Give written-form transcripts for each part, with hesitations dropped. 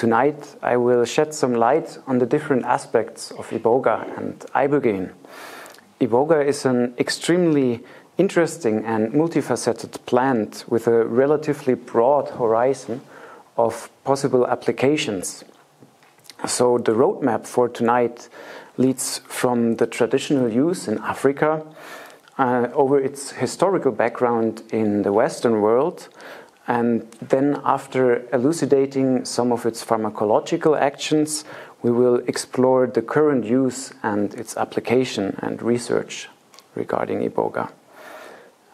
Tonight I will shed some light on the different aspects of IBOGA and ibogaine. IBOGA is an extremely interesting and multifaceted plant with a relatively broad horizon of possible applications. So the roadmap for tonight leads from the traditional use in Africa over its historical background in the Western world, and then after elucidating some of its pharmacological actions, we will explore the current use and its application and research regarding IBOGA.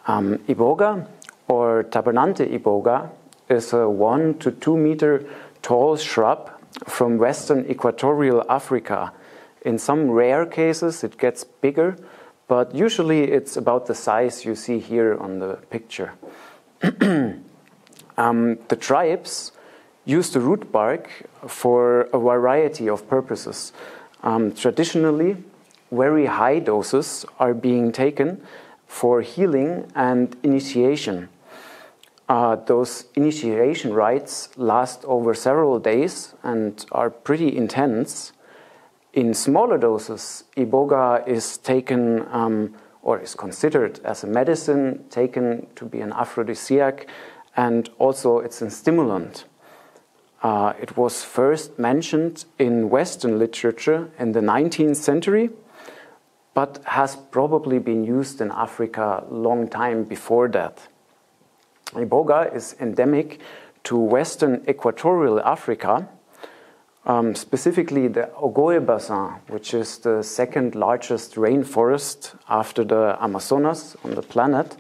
IBOGA, or Tabernanthe IBOGA, is a 1 to 2 meter tall shrub from Western equatorial Africa. In some rare cases it gets bigger, but usually it's about the size you see here on the picture. The tribes use the root bark for a variety of purposes. Traditionally, very high doses are being taken for healing and initiation. Those initiation rites last over several days and are pretty intense. In smaller doses, IBOGA is taken or is considered as a medicine, taken to be an aphrodisiac, and also it's a stimulant. It was first mentioned in Western literature in the 19th century, but has probably been used in Africa a long time before that. IBOGA is endemic to Western equatorial Africa, specifically the Ogowe Basin, which is the second largest rainforest after the Amazonas on the planet.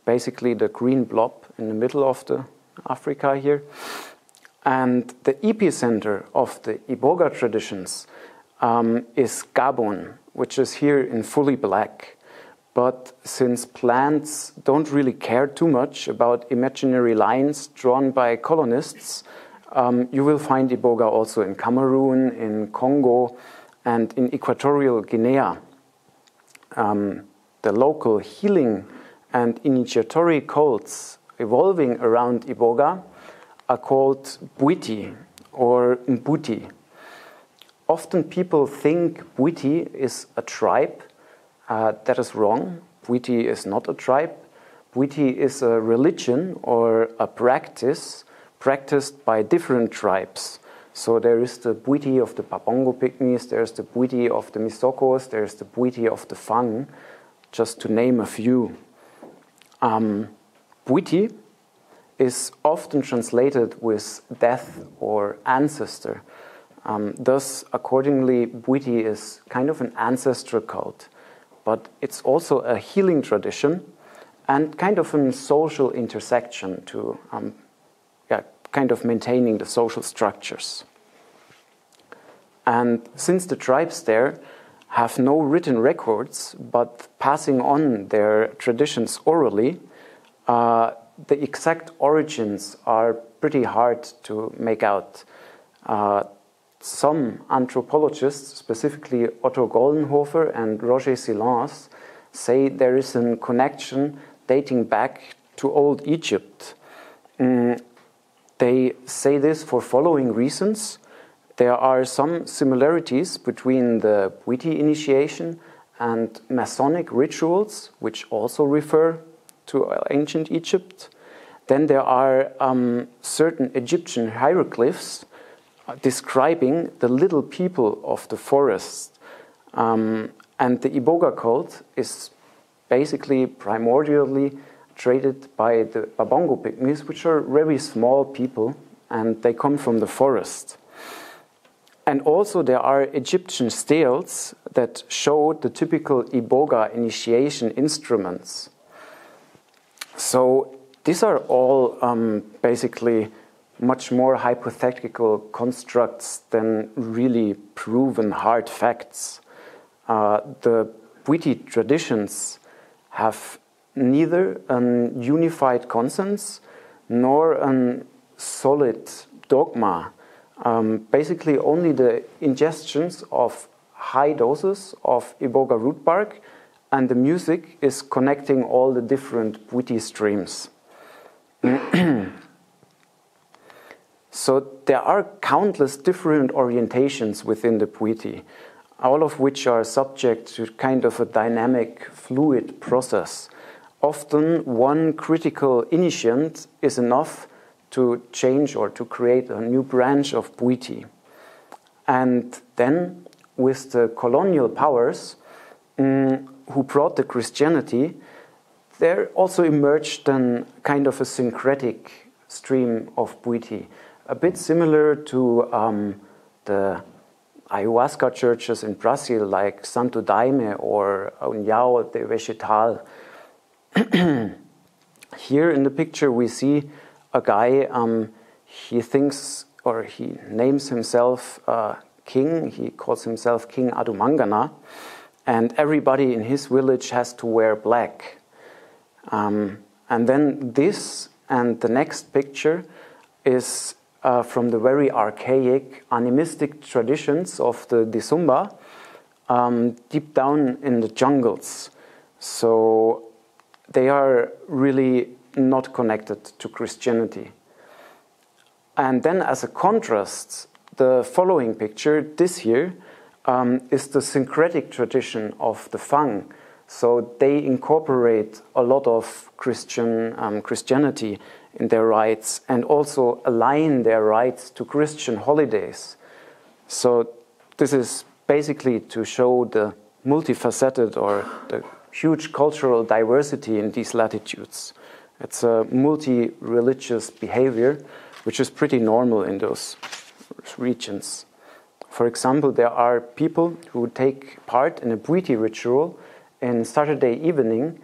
Basically the green blob in the middle of the Africa here. And the epicenter of the IBOGA traditions is Gabon, which is here in fully black. But since plants don't really care too much about imaginary lines drawn by colonists, you will find IBOGA also in Cameroon, in Congo, and in Equatorial Guinea. The local healing and initiatory cults evolving around IBOGA are called Bwiti or Mbuti. Often people think Bwiti is a tribe. That is wrong. Bwiti is not a tribe. Bwiti is a religion or a practice practiced by different tribes. So there is the Bwiti of the Babongo Pygmies, there's the Bwiti of the Misokos, there's the Bwiti of the Fang, just to name a few. Bwiti is often translated with death or ancestor. Thus, accordingly, Bwiti is kind of an ancestral cult, but it's also a healing tradition and kind of a social intersection to kind of maintaining the social structures. And since the tribes there have no written records, but passing on their traditions orally, the exact origins are pretty hard to make out. Some anthropologists, specifically Otto Goldenhofer and Roger Silence, say there is a connection dating back to Old Egypt. They say this for following reasons. There are some similarities between the Bwiti initiation and Masonic rituals, which also refer to ancient Egypt. Then there are certain Egyptian hieroglyphs describing the little people of the forest. And the IBOGA cult is basically primordially traded by the Babongo Pygmies, which are very small people, and they come from the forest. And also there are Egyptian steles that show the typical IBOGA initiation instruments. So these are all basically much more hypothetical constructs than really proven hard facts. The Bwiti traditions have neither an unified consensus nor a solid dogma. Basically only the ingestions of high doses of IBOGA root bark, and the music is connecting all the different Bwiti streams. So So there are countless different orientations within the puiti, all of which are subject to kind of a dynamic, fluid process. Often one critical initiant is enough to change or to create a new branch of puiti. And then with the colonial powers who brought the Christianity, there also emerged then kind of a syncretic stream of puiti, a bit similar to the ayahuasca churches in Brazil, like Santo Daime or União de Vegetal. Here in the picture we see a guy, he thinks, or he names himself king, he calls himself King Adumangana, and everybody in his village has to wear black. And then this and the next picture is from the very archaic animistic traditions of the Disumba, deep down in the jungles. So they are really not connected to Christianity. And then as a contrast, the following picture, this here, is the syncretic tradition of the Fang. So they incorporate a lot of Christianity in their rites and also align their rites to Christian holidays. So this is basically to show the multifaceted or the huge cultural diversity in these latitudes. It's a multi-religious behavior, which is pretty normal in those regions. For example, there are people who take part in a puiti ritual in Saturday evening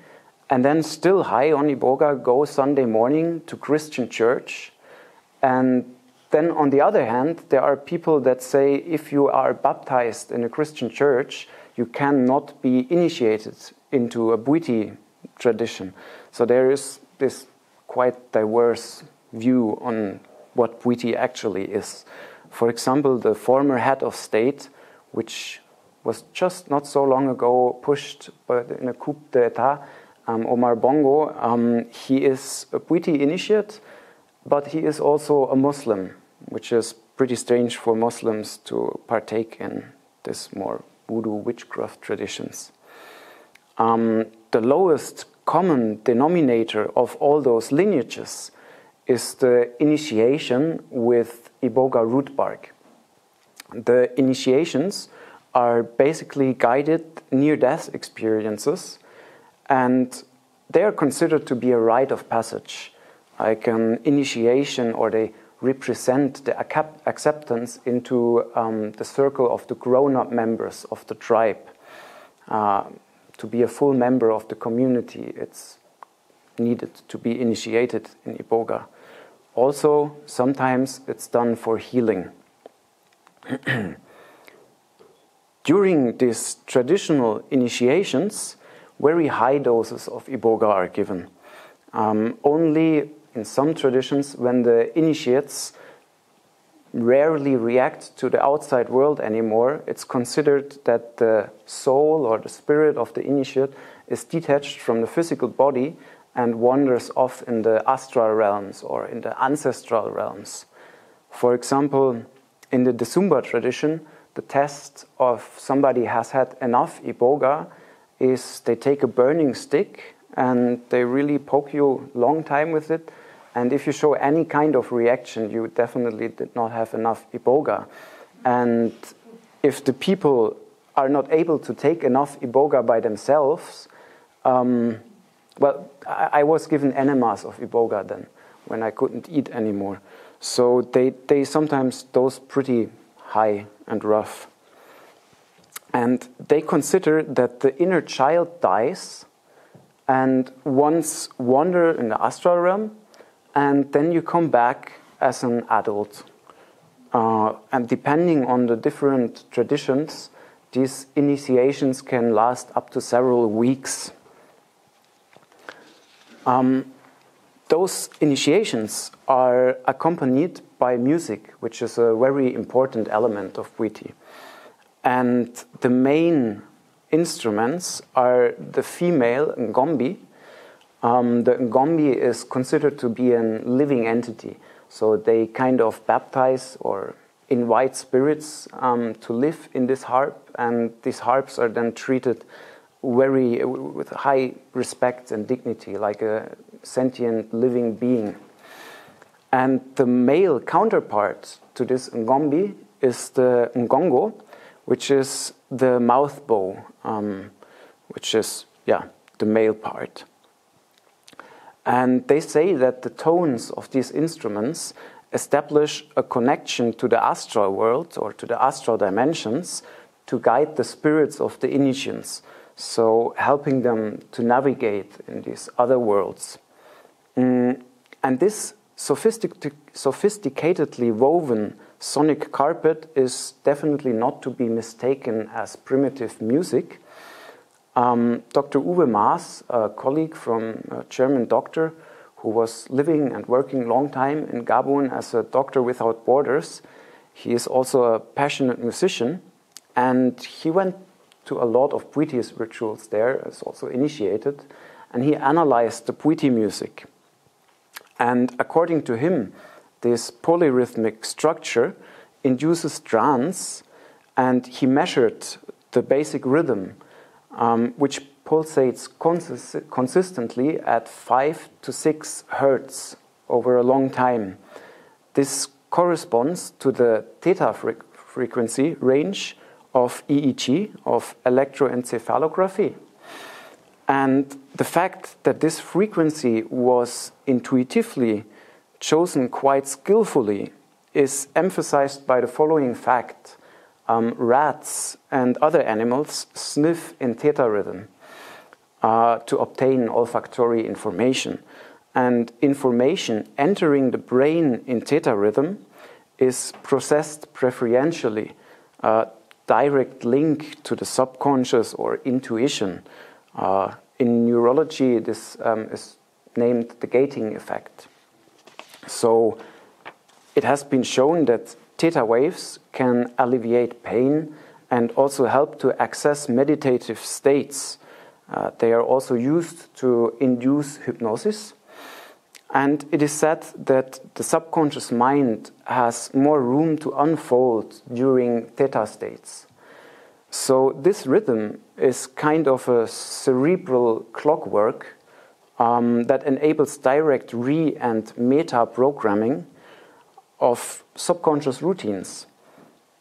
and then still high on IBOGA go Sunday morning to Christian church. And then on the other hand, there are people that say if you are baptized in a Christian church, you cannot be initiated into a puiti tradition. So there is this quite diverse view on what puiti actually is. For example, the former head of state, which was just not so long ago pushed in a coup d'etat, Omar Bongo, he is a puiti initiate, but he is also a Muslim, which is pretty strange for Muslims to partake in this more voodoo witchcraft traditions. The lowest common denominator of all those lineages is the initiation with IBOGA root bark. The initiations are basically guided near-death experiences, and they are considered to be a rite of passage, like an initiation, or they represent the acceptance into the circle of the grown-up members of the tribe. To be a full member of the community, it's needed to be initiated in IBOGA. Also, sometimes it's done for healing. During these traditional initiations, very high doses of IBOGA are given. Only in some traditions, when the initiates rarely react to the outside world anymore, it's considered that the soul or the spirit of the initiate is detached from the physical body and wanders off in the astral realms or in the ancestral realms. For example, in the Disumba tradition, the test of somebody has had enough IBOGA is they take a burning stick and they really poke you a long time with it. And if you show any kind of reaction, you definitely did not have enough IBOGA. And if the people are not able to take enough IBOGA by themselves, well, I was given enemas of IBOGA then, when I couldn't eat anymore. So they sometimes dose pretty high and rough. And they consider that the inner child dies and once wander in the astral realm, and then you come back as an adult. And depending on the different traditions, these initiations can last up to several weeks. Those initiations are accompanied by music, which is a very important element of puiti. And the main instruments are the female ngombe. The ngombe is considered to be a living entity. So they kind of baptize or invite spirits to live in this harp, and these harps are then treated with high respect and dignity, like a sentient living being. And the male counterpart to this ngombe is the ngongo, which is the mouth bow, which is, the male part. And they say that the tones of these instruments establish a connection to the astral world or to the astral dimensions to guide the spirits of the initiates, so helping them to navigate in these other worlds. And this sophisticatedly woven sonic carpet is definitely not to be mistaken as primitive music. Dr. Uwe Maas, a colleague from a German doctor who was living and working a long time in Gabon as a doctor without borders, he is also a passionate musician, and he went to a lot of Puiti's rituals there, is also initiated, and he analyzed the Puiti music. And according to him, this polyrhythmic structure induces trance, and he measured the basic rhythm, which pulsates consistently at 5 to 6 hertz over a long time. This corresponds to the theta frequency range of EEG, of electroencephalography. And the fact that this frequency was intuitively chosen quite skillfully is emphasized by the following fact. Rats and other animals sniff in theta rhythm to obtain olfactory information. And information entering the brain in theta rhythm is processed preferentially, direct link to the subconscious or intuition. In neurology, this is named the gating effect. So it has been shown that theta waves can alleviate pain and also help to access meditative states. They are also used to induce hypnosis. And it is said that the subconscious mind has more room to unfold during theta states. So this rhythm is kind of a cerebral clockwork that enables direct and meta programming of subconscious routines.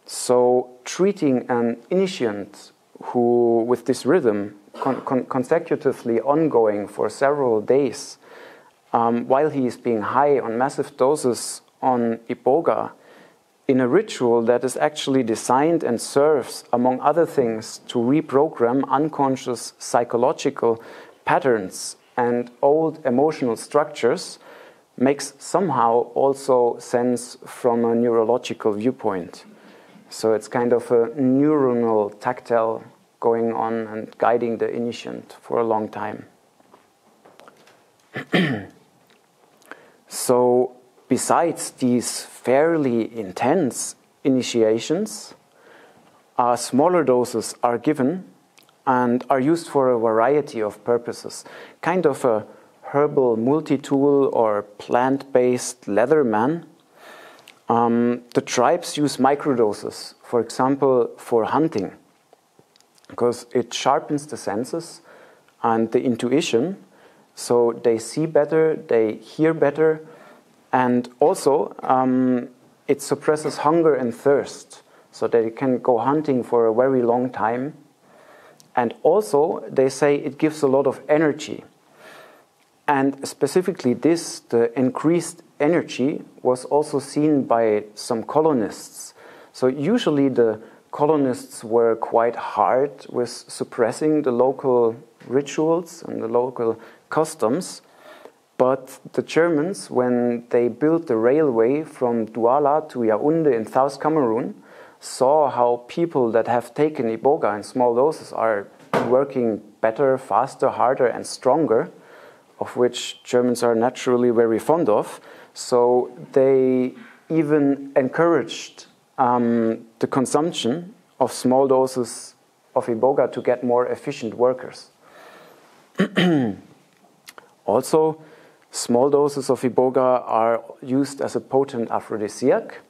So treating an initiant who, with this rhythm, consecutively ongoing for several days, while he is being high on massive doses on IBOGA, in a ritual that is actually designed and serves, among other things, to reprogram unconscious psychological patterns and old emotional structures, makes somehow also sense from a neurological viewpoint. So it's kind of a neuronal tactile going on and guiding the initiant for a long time. So besides these fairly intense initiations, smaller doses are given and are used for a variety of purposes, kind of a herbal multi-tool or plant-based leatherman. The tribes use microdoses, for example, for hunting, because it sharpens the senses and the intuition, so they see better, they hear better, and also it suppresses hunger and thirst, so they can go hunting for a very long time. And also, they say it gives a lot of energy. And specifically this, the increased energy, was also seen by some colonists. So usually the colonists were quite hard with suppressing the local rituals and the local customs. But the Germans, when they built the railway from Douala to Yaoundé in South Cameroon, saw how people that have taken IBOGA in small doses are working better, faster, harder, and stronger, of which Germans are naturally very fond of. So they even encouraged the consumption of small doses of IBOGA to get more efficient workers. Also, Small doses of iboga are used as a potent aphrodisiac.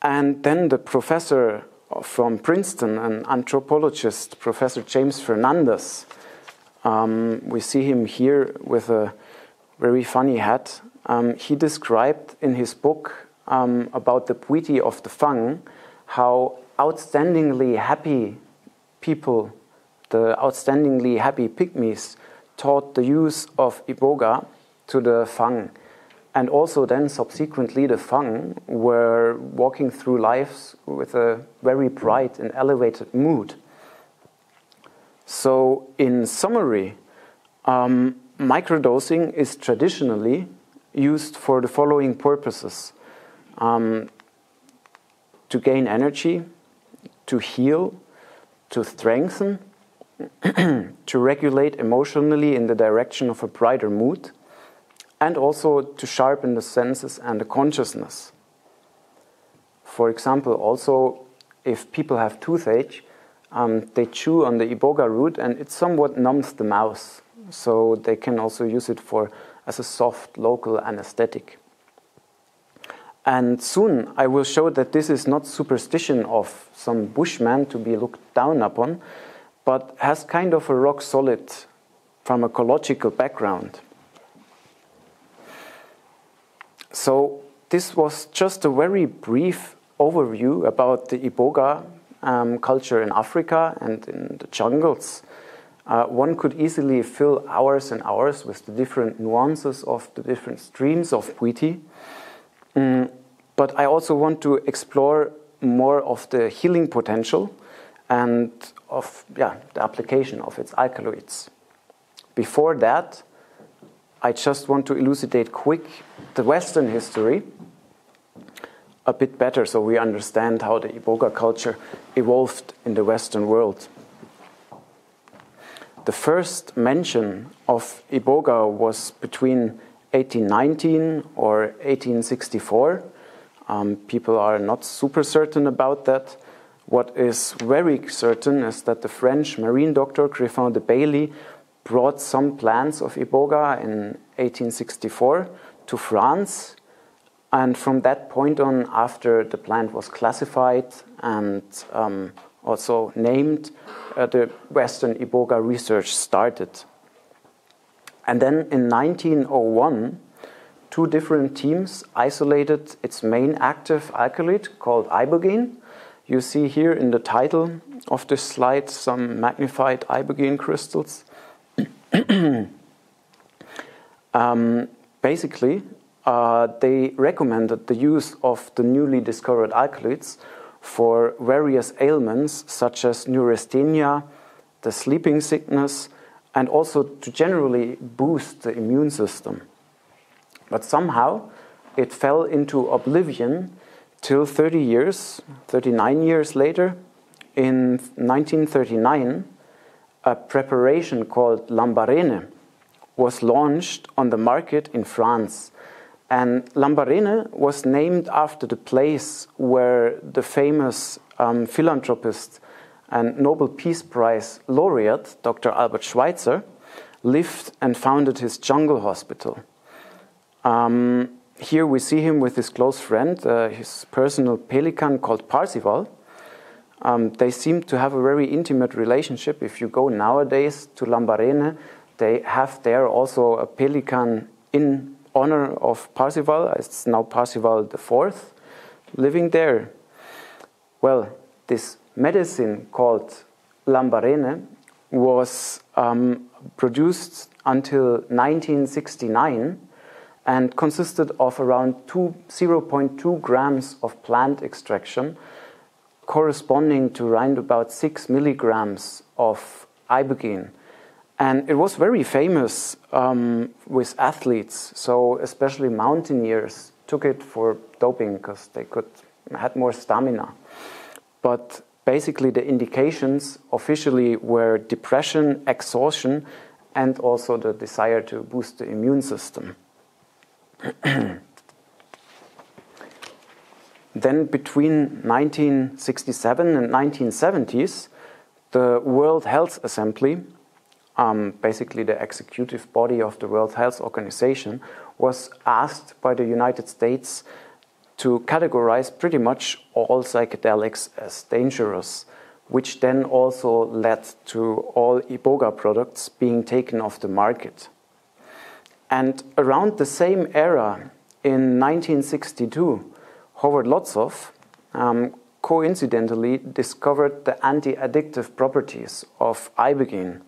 And then the professor from Princeton, an anthropologist, Professor James Fernandez, we see him here with a very funny hat. He described in his book about the beauty of the Fang how outstandingly happy people, the outstandingly happy pygmies, taught the use of iboga to the Fang. And also then subsequently the Fang were walking through lives with a very bright and elevated mood. So in summary, microdosing is traditionally used for the following purposes: to gain energy, to heal, to strengthen, to regulate emotionally in the direction of a brighter mood, and also to sharpen the senses and the consciousness. For example, also, if people have toothache, they chew on the iboga root and it somewhat numbs the mouth. So they can also use it as a soft local anesthetic. And soon I will show that this is not superstition of some bushman to be looked down upon, but has kind of a rock-solid pharmacological background. So this was just a very brief overview about the iboga culture in Africa and in the jungles. One could easily fill hours and hours with the different nuances of the different streams of Bwiti. But I also want to explore more of the healing potential and of the application of its alkaloids. Before that, I just want to elucidate quick the Western history a bit better so we understand how the iboga culture evolved in the Western world. The first mention of iboga was between 1819 or 1864. People are not super certain about that. What is very certain is that the French marine doctor Griffin de Bailly brought some plants of iboga in 1864 to France, and from that point on, after the plant was classified and also named, the Western iboga research started. And then in 1901, two different teams isolated its main active alkaloid called ibogaine. You see here in the title of this slide some magnified ibogaine crystals. Basically, they recommended the use of the newly discovered alkaloids for various ailments such as neurasthenia, the sleeping sickness, and also to generally boost the immune system. But somehow it fell into oblivion till 39 years later. In 1939, a preparation called lambarene was launched on the market in France. And lambarene was named after the place where the famous philanthropist and Nobel Peace Prize laureate, Dr. Albert Schweitzer, lived and founded his jungle hospital. Here we see him with his close friend, his personal pelican called Parzival. They seem to have a very intimate relationship. If you go nowadays to Lambarene, they have there also a pelican in honor of Parzival. It's now Parzival IV living there. Well, this medicine called Lambarene was produced until 1969 and consisted of around 0.2 grams of plant extraction, corresponding to around about 6 milligrams of ibogaine. And it was very famous with athletes, so especially mountaineers took it for doping because they had more stamina. But basically the indications officially were depression, exhaustion, and also the desire to boost the immune system. Then between 1967 and 1970s, the World Health Assembly basically the executive body of the World Health Organization, was asked by the United States to categorize pretty much all psychedelics as dangerous, which then also led to all IBOGA products being taken off the market. And around the same era, in 1962, Howard Lotsof coincidentally discovered the anti-addictive properties of ibogaine.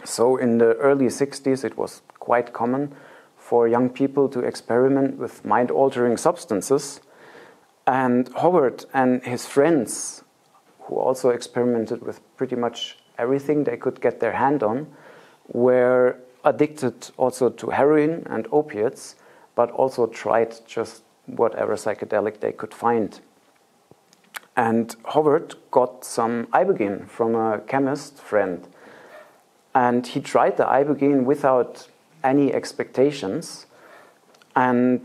So in the early 60s, it was quite common for young people to experiment with mind-altering substances. And Howard and his friends, who also experimented with pretty much everything they could get their hand on, were addicted also to heroin and opiates, but also tried just whatever psychedelic they could find. And Howard got some ibogaine from a chemist friend. And he tried the ibogaine without any expectations. And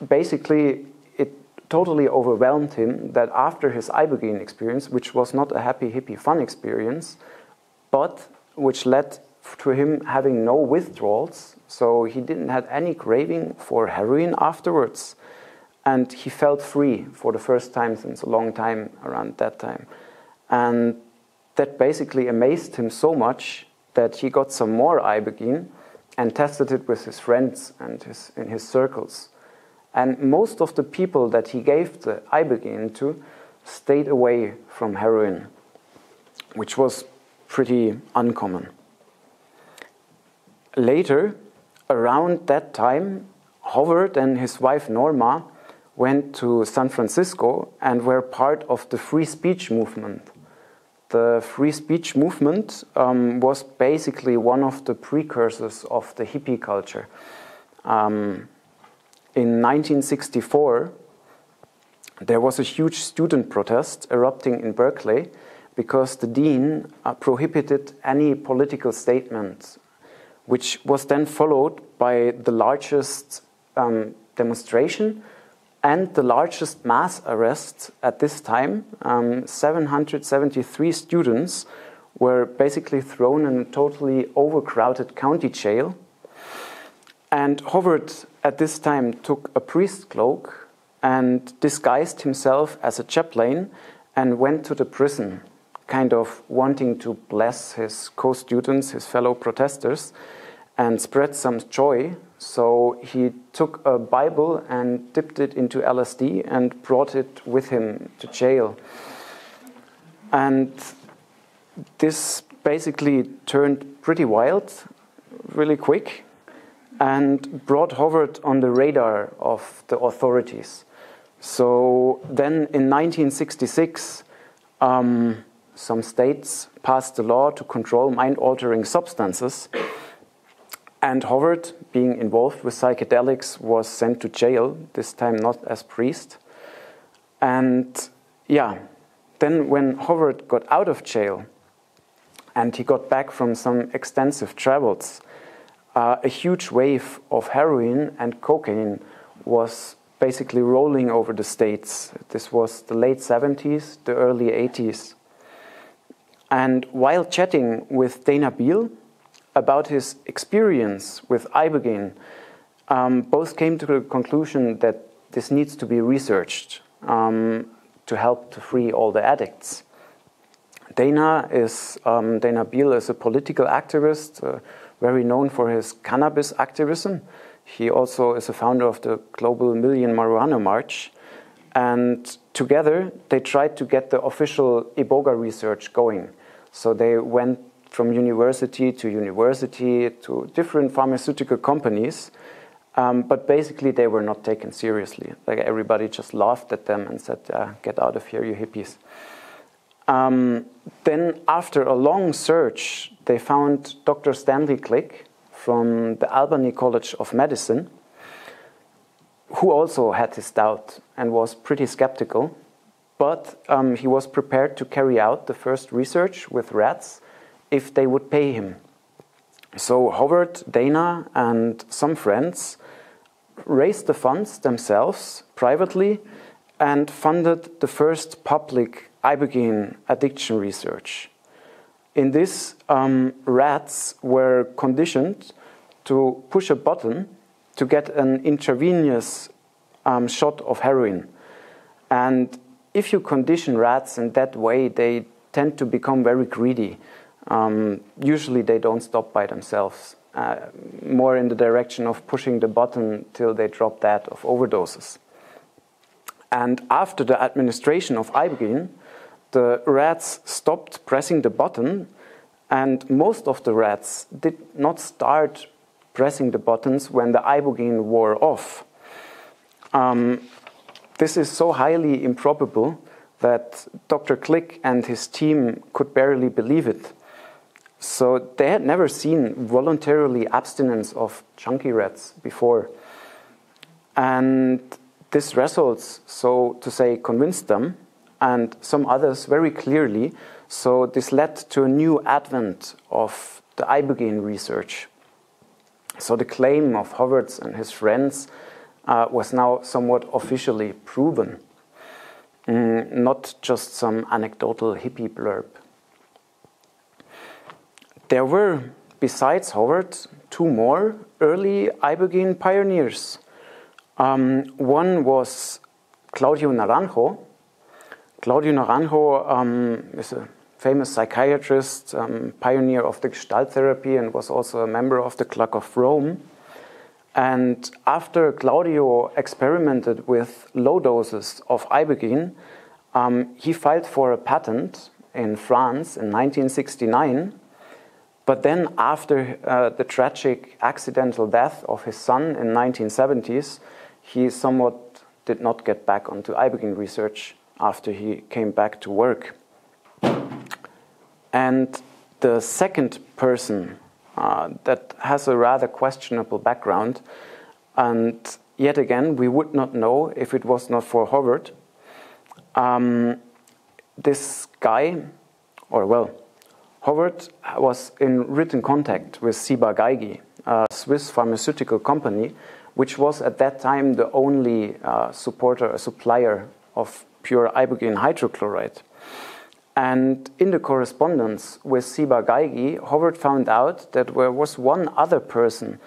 basically, it totally overwhelmed him that after his ibogaine experience, which was not a happy, hippie, fun experience, but which led to him having no withdrawals, so he didn't have any craving for heroin afterwards. And he felt free for the first time since a long time around that time. And that basically amazed him so much that he got some more ibogaine and tested it with his friends and in his circles. And most of the people that he gave the ibogaine to stayed away from heroin, which was pretty uncommon. Later, around that time, Howard and his wife Norma went to San Francisco and were part of the free speech movement. The free speech movement was basically one of the precursors of the hippie culture. In 1964, there was a huge student protest erupting in Berkeley because the dean prohibited any political statement, which was then followed by the largest demonstration and the largest mass arrest at this time. 773 students were basically thrown in a totally overcrowded county jail. And Howard at this time took a priest cloak and disguised himself as a chaplain and went to the prison, kind of wanting to bless his co-students, his fellow protesters, and spread some joy. So he took a Bible and dipped it into LSD and brought it with him to jail. And this basically turned pretty wild, really quick, and brought Howard on the radar of the authorities. So then in 1966, some states passed a law to control mind-altering substances. And Howard, being involved with psychedelics, was sent to jail, this time not as priest. And yeah, then when Howard got out of jail and he got back from some extensive travels, a huge wave of heroin and cocaine was basically rolling over the States. This was the late 70s, the early 80s. And while chatting with Dana Beal about his experience with ibogaine, both came to the conclusion that this needs to be researched to help to free all the addicts. Dana Beal is a political activist, very known for his cannabis activism. He also is a founder of the Global Million Marijuana March. And together, they tried to get the official IBOGA research going. So they went from university to different pharmaceutical companies. But basically, they were not taken seriously. Like, everybody just laughed at them and said, get out of here, you hippies. Then, after a long search, they found Dr. Stanley Click from the Albany College of Medicine, who also had his doubt and was pretty skeptical. But he was prepared to carry out the first research with rats if they would pay him. So Howard, Dana, and some friends raised the funds themselves privately and funded the first public ibogaine addiction research. in this, rats were conditioned to push a button to get an intravenous shot of heroin. And if you condition rats in that way, they tend to become very greedy. Usually they don't stop by themselves, more in the direction of pushing the button till they drop dead of overdoses. And after the administration of ibogaine, the rats stopped pressing the button, and most of the rats did not start pressing the buttons when the ibogaine wore off. This is so highly improbable that Dr. Click and his team could barely believe it. So they had never seen voluntarily abstinence of chunky rats before. And this results, so to say, convinced them, and some others very clearly. So this led to a new advent of the ibogaine research. So the claim of Howard and his friends was now somewhat officially proven, not just some anecdotal hippie blurb. There were, besides Howard, two more early ibogaine pioneers. One was Claudio Naranjo. Claudio Naranjo is a famous psychiatrist, pioneer of the Gestalt therapy, and was also a member of the Club of Rome. And after Claudio experimented with low doses of ibogaine, he filed for a patent in France in 1969. But then after the tragic accidental death of his son in 1970s, he somewhat did not get back onto ibogaine research after he came back to work. And the second person that has a rather questionable background, and yet again we would not know if it was not for Howard. This guy, or well, Howard was in written contact with Ciba-Geigy, a Swiss pharmaceutical company, which was at that time the only supplier of pure ibogaine hydrochloride. And in the correspondence with Ciba-Geigy, Howard found out that there was one other person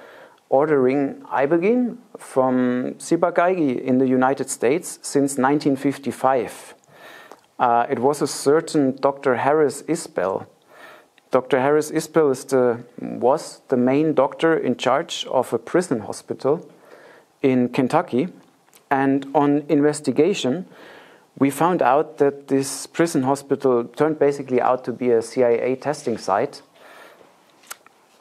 ordering ibogaine from Ciba-Geigy in the United States since 1955. It was a certain Dr. Harris Isbell. Dr. Harris Isbell was the main doctor in charge of a prison hospital in Kentucky. And on investigation, we found out that this prison hospital turned basically out to be a CIA testing site.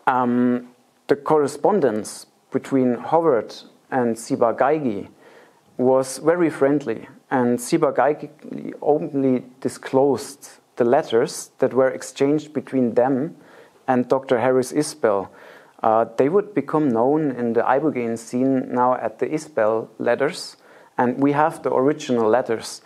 The correspondence between Howard and Ciba-Geigy was very friendly, and Ciba-Geigy openly disclosed the letters that were exchanged between them and Dr. Harris Isbell. They would become known in the ibogaine scene now at the Isbell letters, and we have the original letters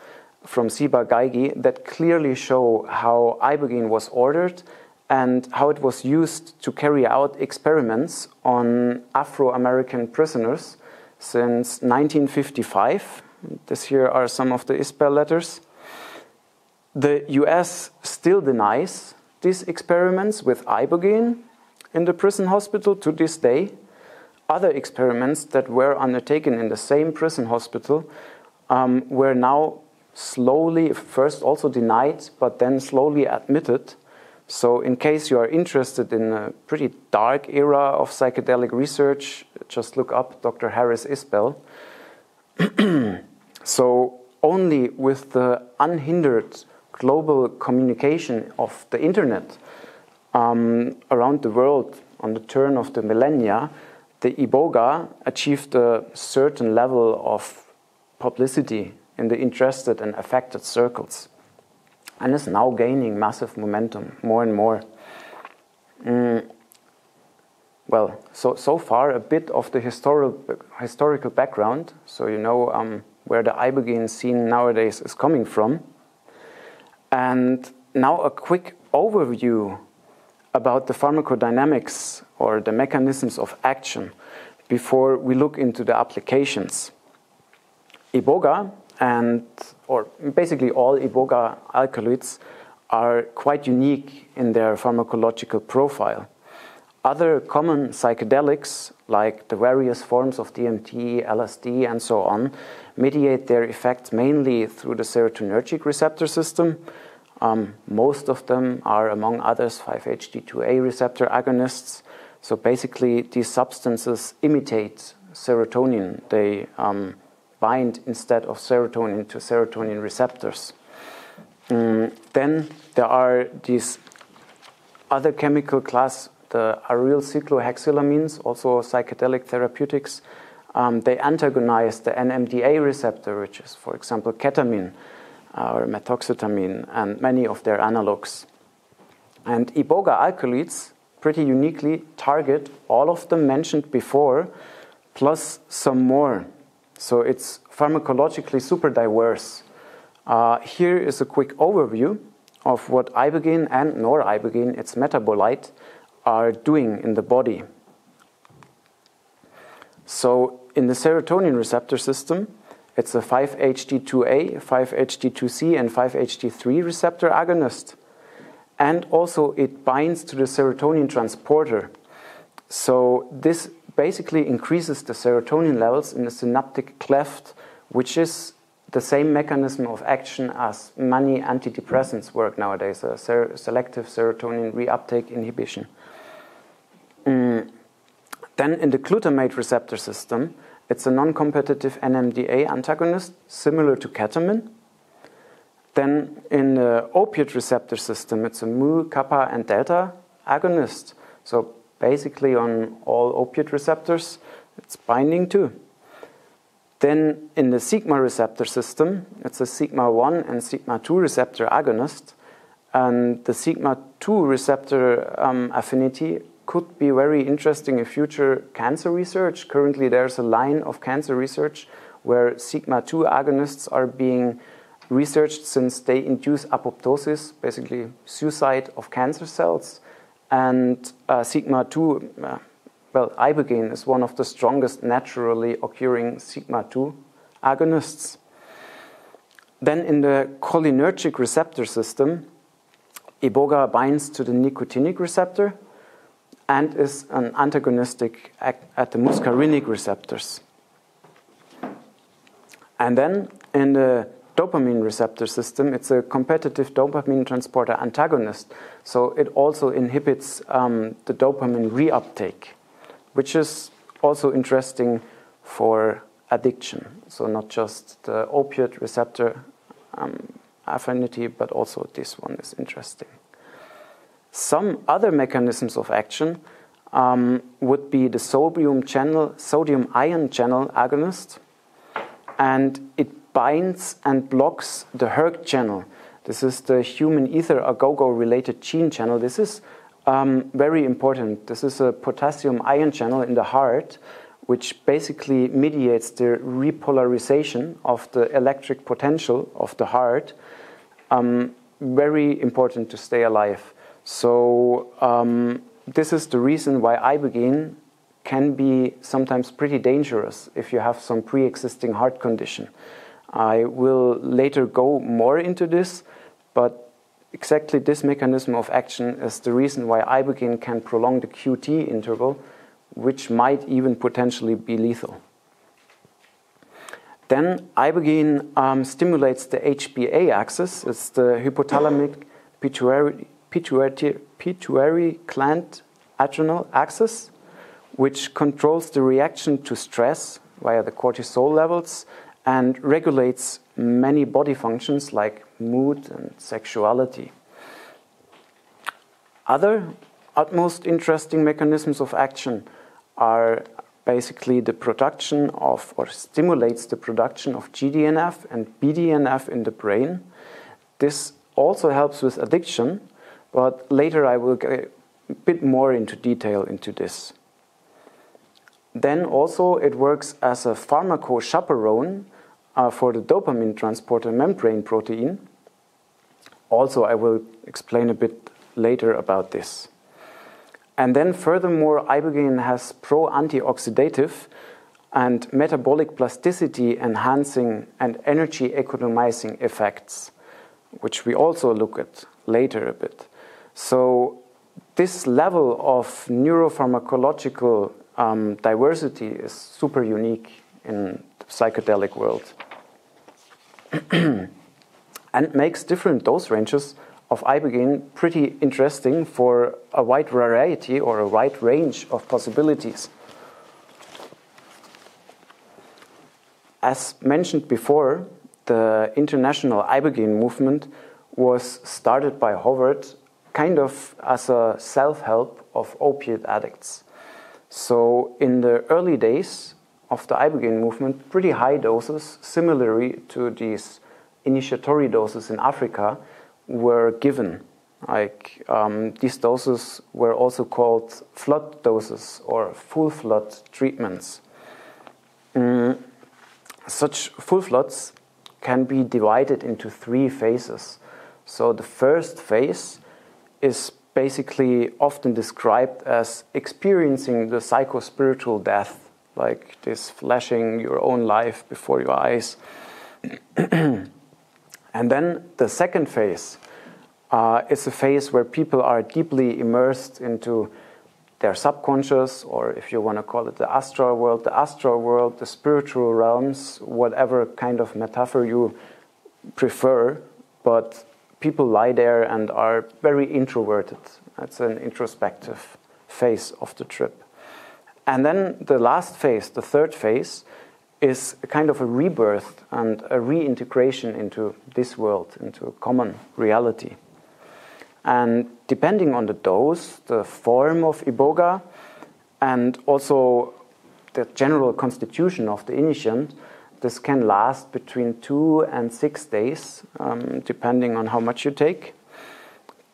from Ciba-Geigy that clearly show how ibogaine was ordered and how it was used to carry out experiments on Afro-American prisoners since 1955. This here are some of the Isbell letters. The US still denies these experiments with ibogaine in the prison hospital to this day. Other experiments that were undertaken in the same prison hospital were now slowly, first also denied, but then slowly admitted. So in case you are interested in a pretty dark era of psychedelic research, just look up Dr. Harris Isbell. So only with the unhindered global communication of the internet around the world on the turn of the millennia, the IBOGA achieved a certain level of publicity in the interested and affected circles, and is now gaining massive momentum more and more. Well, so far a bit of the historical background, so you know where the ibogaine scene nowadays is coming from. And now a quick overview about the pharmacodynamics or the mechanisms of action before we look into the applications. IBOGA or basically all IBOGA alkaloids are quite unique in their pharmacological profile. Other common psychedelics, like the various forms of DMT, LSD, and so on, mediate their effects mainly through the serotonergic receptor system. Most of them are, among others, 5-HT2A receptor agonists. So basically, these substances imitate serotonin. They bind instead of serotonin to serotonin receptors. Then there are these other chemical class, the aryl cyclohexylamines, also psychedelic therapeutics. They antagonize the NMDA receptor, which is, for example, ketamine or methoxetamine, and many of their analogs. And IBOGA alkaloids pretty uniquely target all of them mentioned before, plus some more. So it's pharmacologically super diverse. Here is a quick overview of what ibogaine and noribogaine, its metabolite, are doing in the body. So in the serotonin receptor system, it's a 5-HT2A, 5-HT2C, and 5-HT3 receptor agonist. And also it binds to the serotonin transporter. So this basically increases the serotonin levels in the synaptic cleft, which is the same mechanism of action as many antidepressants work nowadays, a selective serotonin reuptake inhibition. Then in the glutamate receptor system, it's a non-competitive NMDA antagonist, similar to ketamine. Then in the opiate receptor system, it's a mu, kappa, and delta agonist. So basically on all opiate receptors, it's binding too. Then in the sigma receptor system, it's a sigma 1 and sigma 2 receptor agonist. And the sigma 2 receptor affinity could be very interesting in future cancer research. Currently there's a line of cancer research where sigma 2 agonists are being researched since they induce apoptosis, basically suicide of cancer cells. And sigma 2, well, ibogaine is one of the strongest naturally occurring sigma 2 agonists. Then in the cholinergic receptor system, IBOGA binds to the nicotinic receptor and is an antagonistic at the muscarinic receptors. And then in the dopamine receptor system, it's a competitive dopamine transporter antagonist. So it also inhibits the dopamine reuptake, which is also interesting for addiction. So not just the opiate receptor affinity, but also this one is interesting. Some other mechanisms of action would be the sodium ion channel agonist, and it binds and blocks the hERG channel. This is the human ether agogo related gene channel. This is very important. This is a potassium ion channel in the heart, which basically mediates the repolarization of the electric potential of the heart. Very important to stay alive. So this is the reason why ibogaine can be sometimes pretty dangerous if you have some pre-existing heart condition. I will later go more into this, but exactly this mechanism of action is the reason why ibogaine can prolong the QT interval, which might even potentially be lethal. Then ibogaine stimulates the HPA axis. It's the hypothalamic pituitary gland adrenal axis, which controls the reaction to stress via the cortisol levels and regulates many body functions like mood and sexuality. Other utmost interesting mechanisms of action are basically the production of, or stimulates the production of GDNF and BDNF in the brain. This also helps with addiction, but later I will get a bit more into detail into this. Then also it works as a pharmacochaperone for the dopamine transporter membrane protein. Also, I will explain a bit later about this. And then furthermore, ibogaine has pro-antioxidative and metabolic plasticity enhancing and energy economizing effects. which we also look at later a bit. So this level of neuropharmacological diversity is super unique in the psychedelic world and makes different dose ranges of ibogaine pretty interesting for a wide variety or a wide range of possibilities. As mentioned before, the international ibogaine movement was started by Howard kind of as a self-help of opiate addicts. So in the early days of the ibogaine movement, pretty high doses, similarly to these initiatory doses in Africa, were given. Like these doses were also called flood doses or full flood treatments. Such full floods can be divided into 3 phases. So the first phase is basically often described as experiencing the psycho-spiritual death, like this flashing your own life before your eyes. And then the second phase is a phase where people are deeply immersed into their subconscious, or if you want to call it the astral world, the spiritual realms, whatever kind of metaphor you prefer, but people lie there and are very introverted. That's an introspective phase of the trip. And then the last phase, the third phase, is a kind of a rebirth and a reintegration into this world, into a common reality. And depending on the dose, the form of IBOGA, and also the general constitution of the initiant, this can last between 2 and 6 days, depending on how much you take.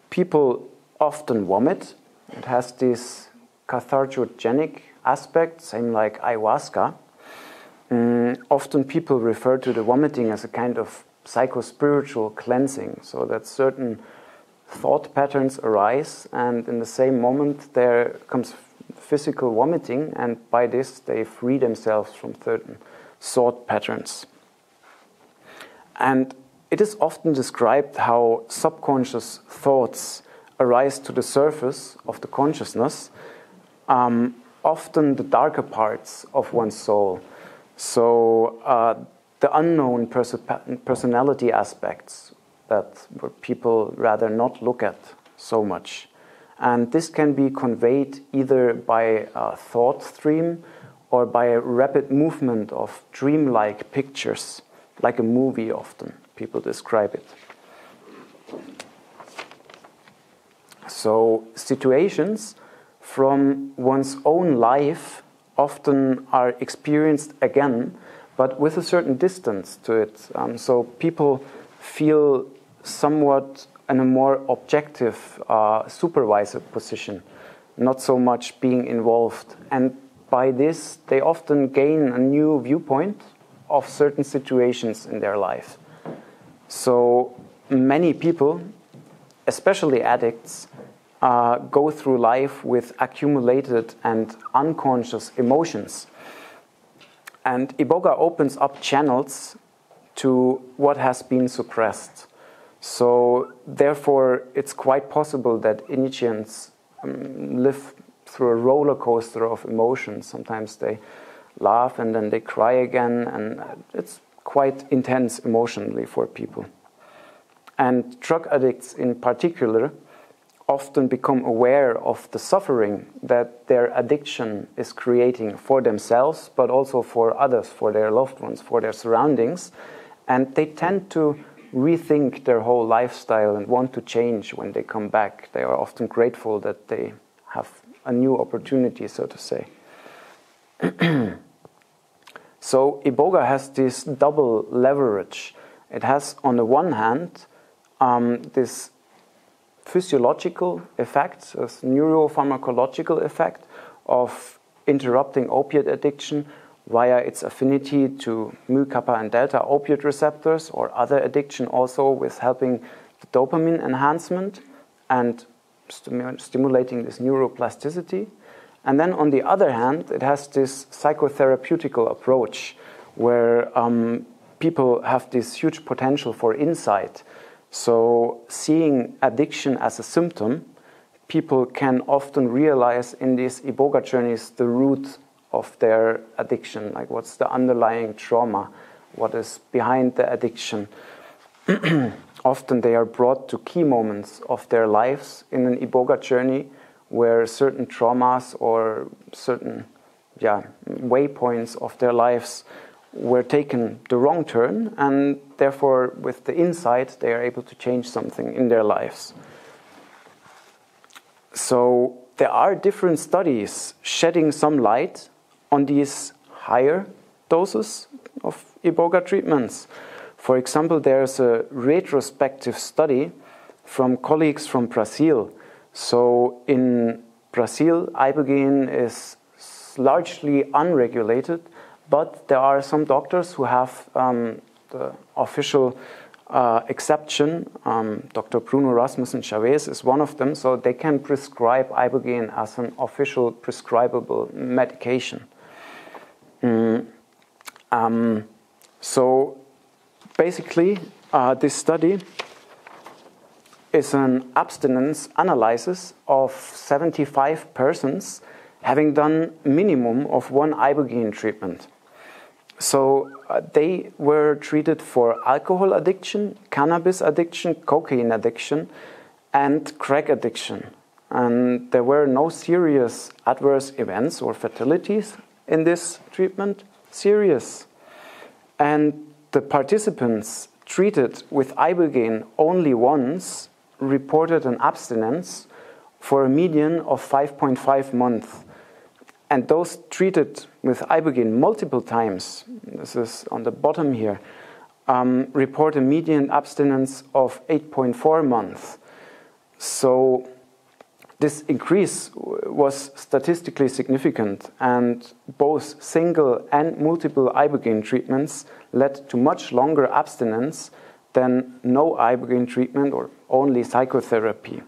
People often vomit. It has this cathartogenic aspect, same like ayahuasca. Often people refer to the vomiting as a kind of psycho-spiritual cleansing, so that certain thought patterns arise, and in the same moment there comes physical vomiting, and by this they free themselves from certain thought patterns. And it is often described how subconscious thoughts arise to the surface of the consciousness, often the darker parts of one's soul. So the unknown personality aspects that people rather not look at so much. And this can be conveyed either by a thought stream or by a rapid movement of dreamlike pictures, like a movie often people describe it. So situations from one's own life often are experienced again, but with a certain distance to it. So people feel somewhat in a more objective supervisor position, not so much being involved. And by this, they often gain a new viewpoint of certain situations in their life. So many people, especially addicts, go through life with accumulated and unconscious emotions. And IBOGA opens up channels to what has been suppressed. So therefore, it's quite possible that initiants live through a roller coaster of emotions. Sometimes they laugh and then they cry again, and it's quite intense emotionally for people. And drug addicts in particular often become aware of the suffering that their addiction is creating for themselves, but also for others, for their loved ones, for their surroundings. And they tend to rethink their whole lifestyle and want to change when they come back. They are often grateful that they have a new opportunity, so to say. So IBOGA has this double leverage. It has, on the one hand, this physiological effect, this neuropharmacological effect of interrupting opiate addiction via its affinity to mu, kappa, and delta opiate receptors, or other addiction also with helping the dopamine enhancement and stimulating this neuroplasticity. And then on the other hand, it has this psychotherapeutical approach where people have this huge potential for insight. So seeing addiction as a symptom, people can often realize in these IBOGA journeys the root of their addiction, like what's the underlying trauma, what is behind the addiction. Often they are brought to key moments of their lives in an IBOGA journey where certain traumas or certain waypoints of their lives were taken the wrong turn, and therefore with the insight they are able to change something in their lives. So there are different studies shedding some light on these higher doses of IBOGA treatments. For example, there's a retrospective study from colleagues from Brazil. So in Brazil, ibogaine is largely unregulated, but there are some doctors who have the official exception. Dr. Bruno Rasmussen Chavez is one of them, so they can prescribe ibogaine as an official prescribable medication. So basically, this study is an abstinence analysis of 75 persons having done minimum of one ibogaine treatment. So they were treated for alcohol addiction, cannabis addiction, cocaine addiction, and crack addiction. And there were no serious adverse events or fatalities in this treatment. Serious. And the participants treated with ibogaine only once reported an abstinence for a median of 5.5 months. And those treated with ibogaine multiple times, this is on the bottom here, report a median abstinence of 8.4 months. So this increase was statistically significant, and both single and multiple ibogaine treatments led to much longer abstinence than no ibogaine treatment or only psychotherapy.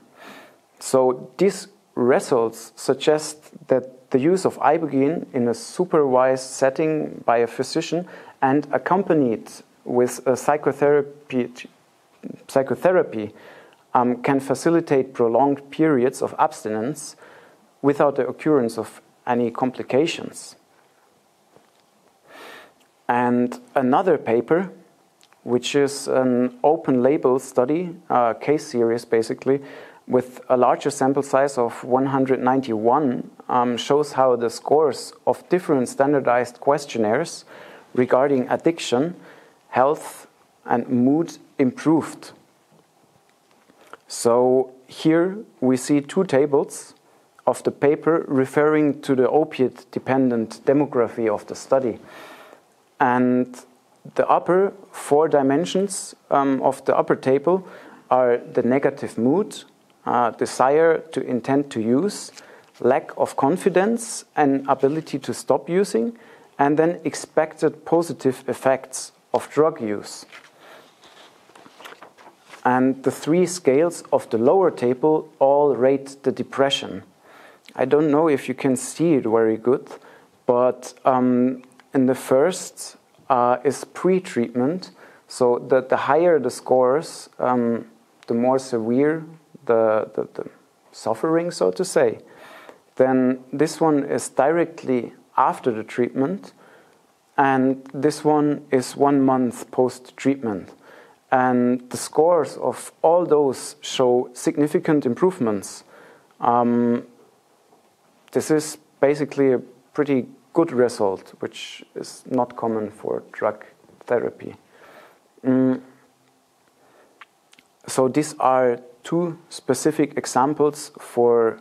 So these results suggest that the use of ibogaine in a supervised setting by a physician and accompanied with a psychotherapy can facilitate prolonged periods of abstinence without the occurrence of any complications. And another paper, which is an open label study, case series basically, with a larger sample size of 191, shows how the scores of different standardized questionnaires regarding addiction, health, and mood improved. So here we see two tables of the paper referring to the opiate-dependent demography of the study. And the upper 4 dimensions of the upper table are the negative mood, desire to intend to use, lack of confidence and ability to stop using, and then expected positive effects of drug use. And the 3 scales of the lower table all rate the depression. I don't know if you can see it very good, but in the first is pre-treatment. So the higher the scores, the more severe the suffering, so to say. Then this one is directly after the treatment, and this one is 1 month post-treatment. And the scores of all those show significant improvements. This is basically a pretty good result, which is not common for drug therapy. So these are 2 specific examples for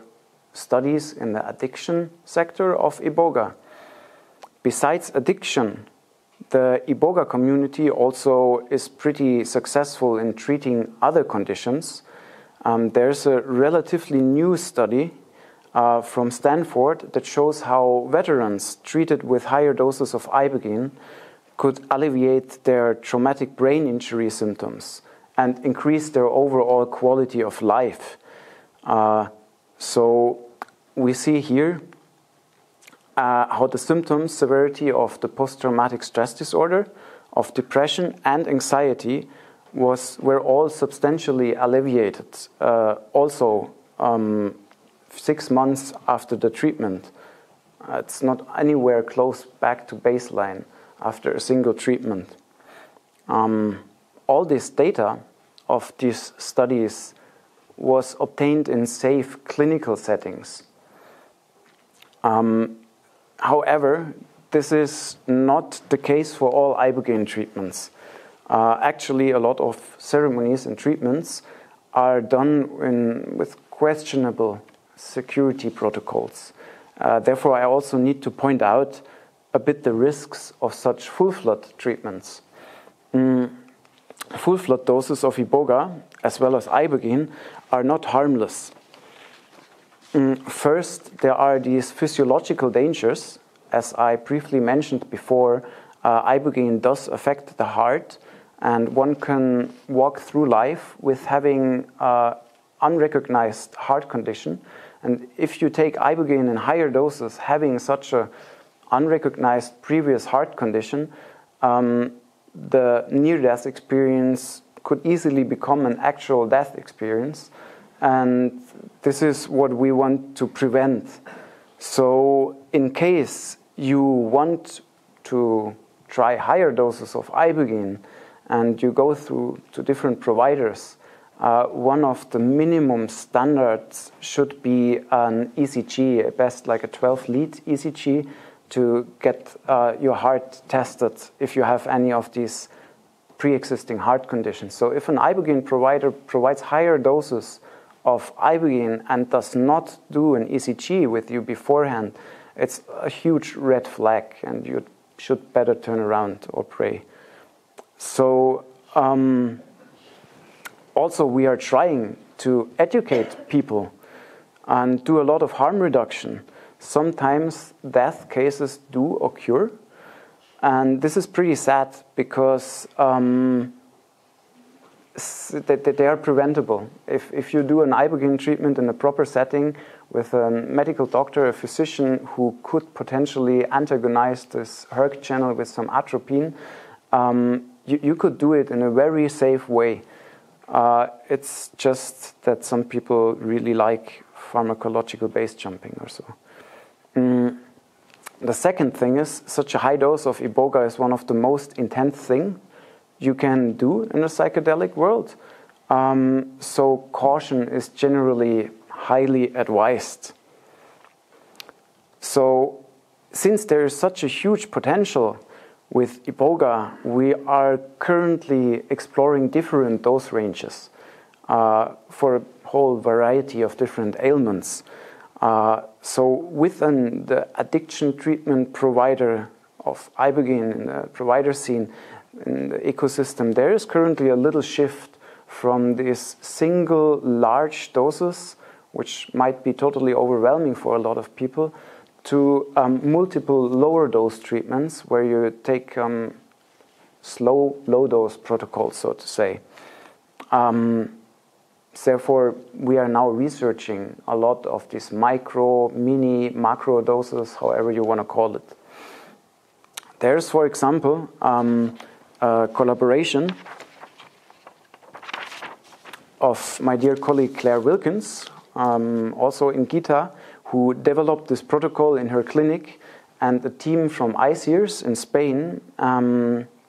studies in the addiction sector of IBOGA. Besides addiction, the IBOGA community also is pretty successful in treating other conditions. There's a relatively new study from Stanford that shows how veterans treated with higher doses of ibogaine could alleviate their traumatic brain injury symptoms and increase their overall quality of life. So we see here how the symptoms severity of the post-traumatic stress disorder, of depression and anxiety were all substantially alleviated, also 6 months after the treatment. It's not anywhere close back to baseline after a single treatment. All this data of these studies was obtained in safe clinical settings. However, this is not the case for all ibogaine treatments. Actually, a lot of ceremonies and treatments are done with questionable security protocols. Therefore, I also need to point out a bit the risks of such full flood treatments. Full flood doses of IBOGA, as well as ibogaine, are not harmless. First, there are these physiological dangers. As I briefly mentioned before, ibogaine does affect the heart, and one can walk through life with having unrecognized heart condition. And if you take ibogaine in higher doses, having such a unrecognized previous heart condition, the near-death experience could easily become an actual death experience. And this is what we want to prevent. So in case you want to try higher doses of ibogaine and you go through to different providers, one of the minimum standards should be an ECG, at best like a 12-lead ECG, to get your heart tested if you have any of these pre-existing heart conditions. So if an ibogaine provider provides higher doses of ibogaine and does not do an ECG with you beforehand, it's a huge red flag, and you should better turn around or pray. So also we are trying to educate people and do a lot of harm reduction. Sometimes death cases do occur, and this is pretty sad because they are preventable. If you do an ibogaine treatment in a proper setting with a medical doctor, a physician who could potentially antagonize this hERG channel with some atropine, you could do it in a very safe way. It's just that some people really like pharmacological base jumping or so. The second thing is, such a high dose of IBOGA is one of the most intense things you can do in a psychedelic world. So caution is generally highly advised. So since there is such a huge potential with IBOGA, we are currently exploring different dose ranges for a whole variety of different ailments. So within the addiction treatment provider of ibogaine in the provider scene, in the ecosystem, there is currently a little shift from these single large doses, which might be totally overwhelming for a lot of people, to multiple lower dose treatments where you take slow, low dose protocols, so to say. Therefore, we are now researching a lot of these micro, mini, macro doses, however you want to call it. There's, for example, a collaboration of my dear colleague Claire Wilkins, also in Gita, who developed this protocol in her clinic, and a team from ICEERS in Spain.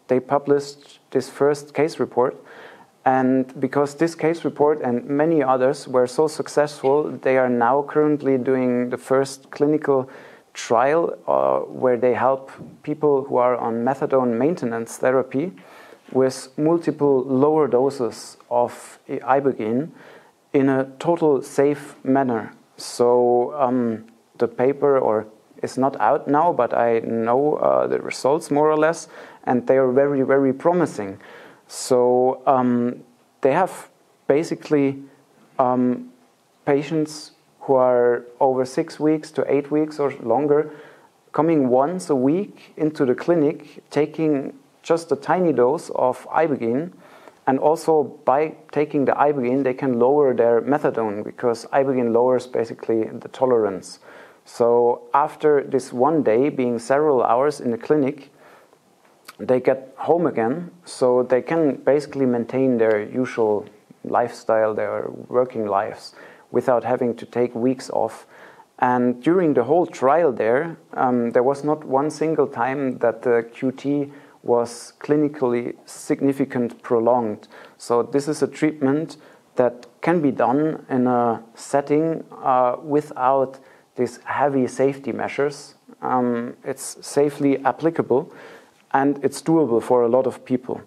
They published this first case report. And because this case report and many others were so successful, they are now currently doing the first clinical trial where they help people who are on methadone maintenance therapy with multiple lower doses of ibogaine in a total safe manner. So the paper is not out now, but I know the results more or less, and they are very, very promising. So they have basically patients who are over 6 weeks to 8 weeks or longer, coming once a week into the clinic, taking just a tiny dose of ibogaine. And also by taking the ibogaine, they can lower their methadone, because ibogaine lowers basically the tolerance. So after this one day, being several hours in the clinic, they get home again, so they can basically maintain their usual lifestyle, their working lives, without having to take weeks off. And during the whole trial there was not one single time that the QT was clinically significant prolonged. So this is a treatment that can be done in a setting without these heavy safety measures. It's safely applicable and it's doable for a lot of people.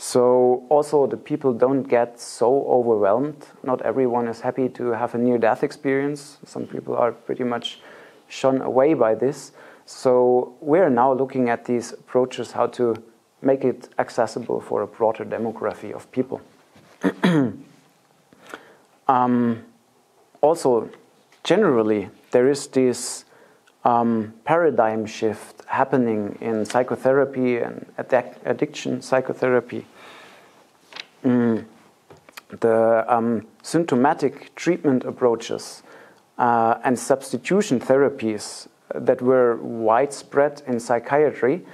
So also the people don't get so overwhelmed. Not everyone is happy to have a near-death experience. Some people are pretty much shun away by this. So we're now looking at these approaches, how to make it accessible for a broader demography of people. Also, generally, there is this paradigm shift happening in psychotherapy and addiction psychotherapy. The symptomatic treatment approaches and substitution therapies that were widespread in psychiatry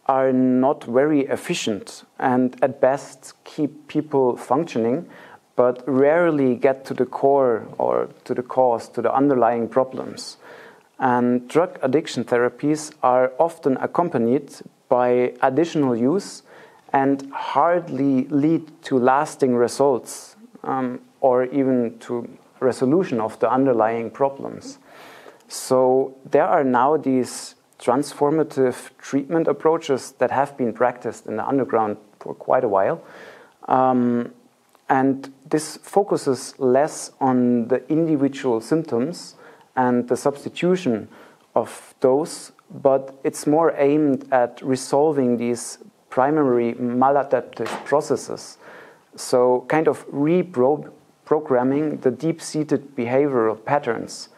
are not very efficient and at best keep people functioning, but rarely get to the core or to the cause, to the underlying problems. And drug addiction therapies are often accompanied by additional use and hardly lead to lasting results or even to resolution of the underlying problems. So there are now these transformative treatment approaches that have been practiced in the underground for quite a while. And this focuses less on the individual symptoms and the substitution of those, but it's more aimed at resolving these primary maladaptive processes. So kind of reprogramming the deep-seated behavioral patterns.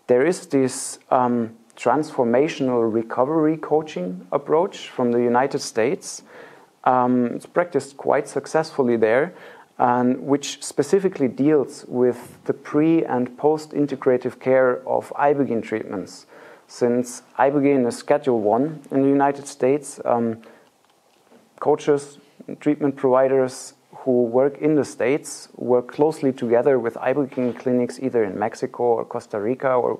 There is this transformational recovery coaching approach from the United States. It's practiced quite successfully there, and which specifically deals with the pre- and post-integrative care of ibogaine treatments. Since ibogaine is Schedule 1 in the United States, coaches, treatment providers who work in the States work closely together with ibogaine clinics either in Mexico or Costa Rica or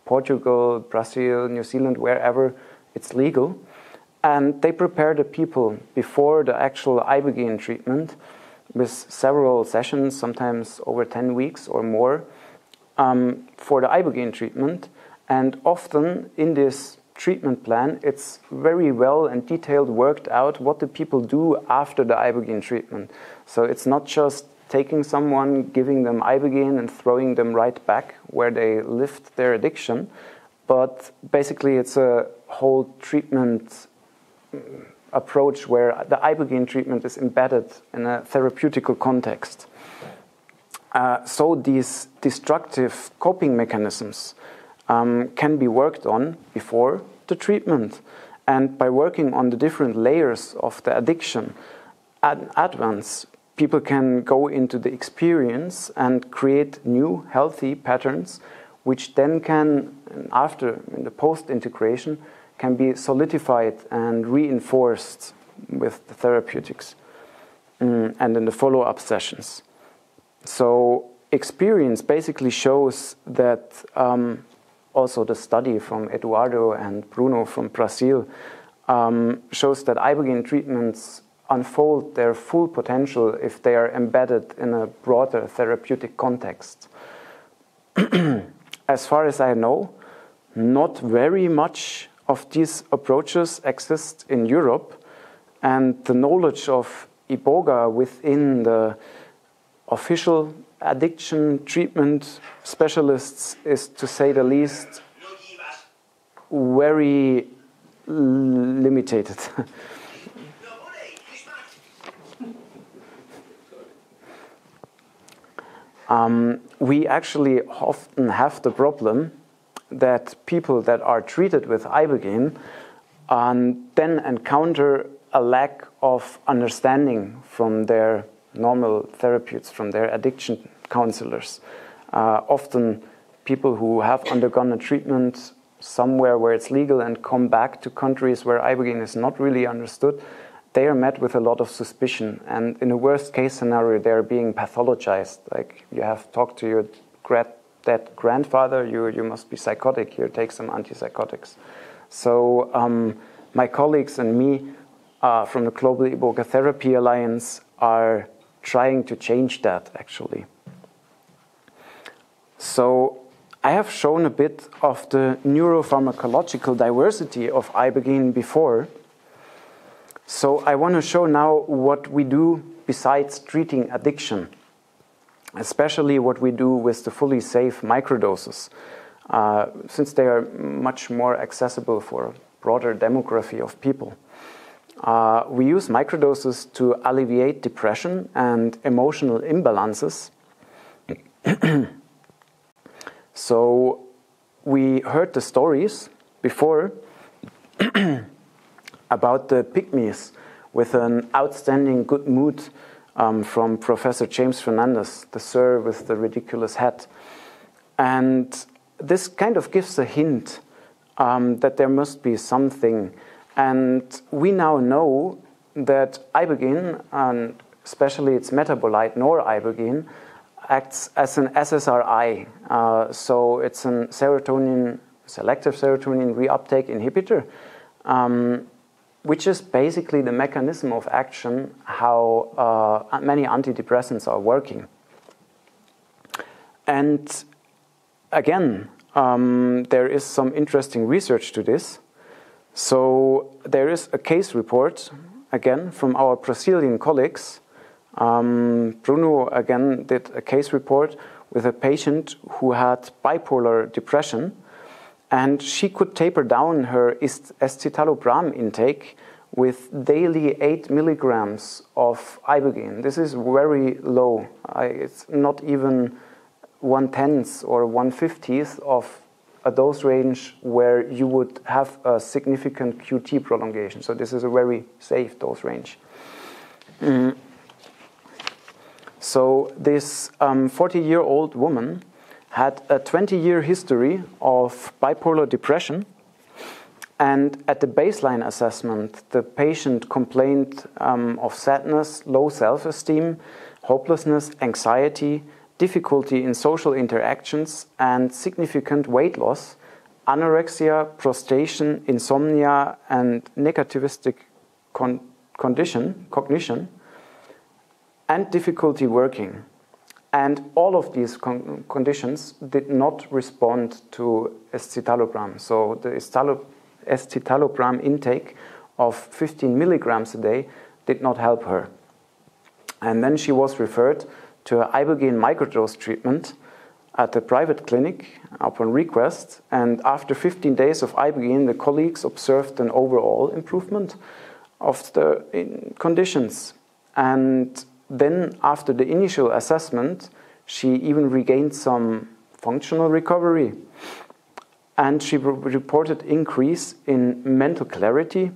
Portugal, Brazil, New Zealand, wherever it's legal. And they prepare the people before the actual ibogaine treatment with several sessions, sometimes over 10 weeks or more, for the ibogaine treatment. And often in this treatment plan, it's very well and detailed worked out what the people do after the ibogaine treatment. So it's not just taking someone, giving them ibogaine and throwing them right back where they lived their addiction, but basically it's a whole treatment approach where the ibogaine treatment is embedded in a therapeutical context. So these destructive coping mechanisms can be worked on before the treatment. And by working on the different layers of the addiction at advance, people can go into the experience and create new healthy patterns, which then can, after in the post-integration, can be solidified and reinforced with the therapeutics and in the follow-up sessions. So experience basically shows that also the study from Eduardo and Bruno from Brazil shows that ibogaine treatments unfold their full potential if they are embedded in a broader therapeutic context. As far as I know, not very much of these approaches exist in Europe, and the knowledge of IBOGA within the official addiction treatment specialists is, to say the least, very limited. We actually often have the problem that people that are treated with ibogaine then encounter a lack of understanding from their normal therapeutes, from their addiction counselors. Often people who have undergone a treatment somewhere where it's legal and come back to countries where ibogaine is not really understood, they are met with a lot of suspicion. And in a worst case scenario, they're being pathologized. Like, you have talked to your dead grandfather, you must be psychotic, here, take some antipsychotics. So my colleagues and me from the Global IBOGA Therapy Alliance are trying to change that, actually. So I have shown a bit of the neuropharmacological diversity of ibogaine before. So I want to show now what we do besides treating addiction, especially what we do with the fully safe microdoses, since they are much more accessible for a broader demography of people. We use microdoses to alleviate depression and emotional imbalances. So we heard the stories before about the pygmies with an outstanding good mood from Professor James Fernandez, the sir with the ridiculous hat. And this kind of gives a hint that there must be something. And we now know that ibogaine, and especially its metabolite noribogaine, acts as an SSRI. So it's a selective serotonin reuptake inhibitor, which is basically the mechanism of action how many antidepressants are working. And again, there is some interesting research to this. So there is a case report, again, from our Brazilian colleagues. Bruno, again, did a case report with a patient who had bipolar depression, and she could taper down her escitalopram intake with daily 8 milligrams of ibogaine. This is very low. It's not even 1/10 or 1/50 of a dose range where you would have a significant QT prolongation. So this is a very safe dose range. So this 40-year-old woman had a 20-year history of bipolar depression, and at the baseline assessment, the patient complained of sadness, low self-esteem, hopelessness, anxiety, difficulty in social interactions, and significant weight loss, anorexia, prostration, insomnia, and negativistic cognition, and difficulty working. And all of these conditions did not respond to escitalopram. So the escitalopram intake of 15 milligrams a day did not help her. And then she was referred to an ibogaine microdose treatment at a private clinic upon request. And after 15 days of ibogaine, the colleagues observed an overall improvement of the conditions. And then, after the initial assessment, she even regained some functional recovery. And she reported increase in mental clarity,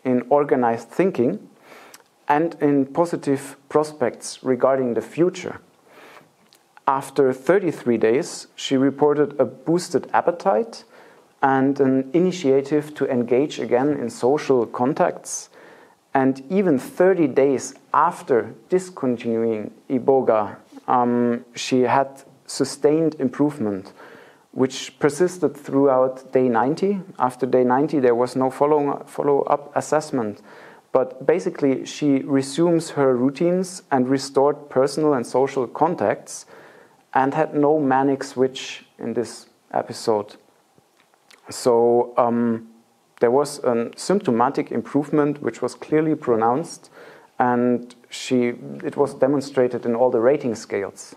in organized thinking, and in positive prospects regarding the future. After 33 days, she reported a boosted appetite and an initiative to engage again in social contacts. And even 30 days after discontinuing IBOGA, she had sustained improvement, which persisted throughout day 90. After day 90, there was no follow-up assessment. But basically, she resumes her routines and restored personal and social contacts and had no manic switch in this episode. So there was a symptomatic improvement which was clearly pronounced, and it was demonstrated in all the rating scales.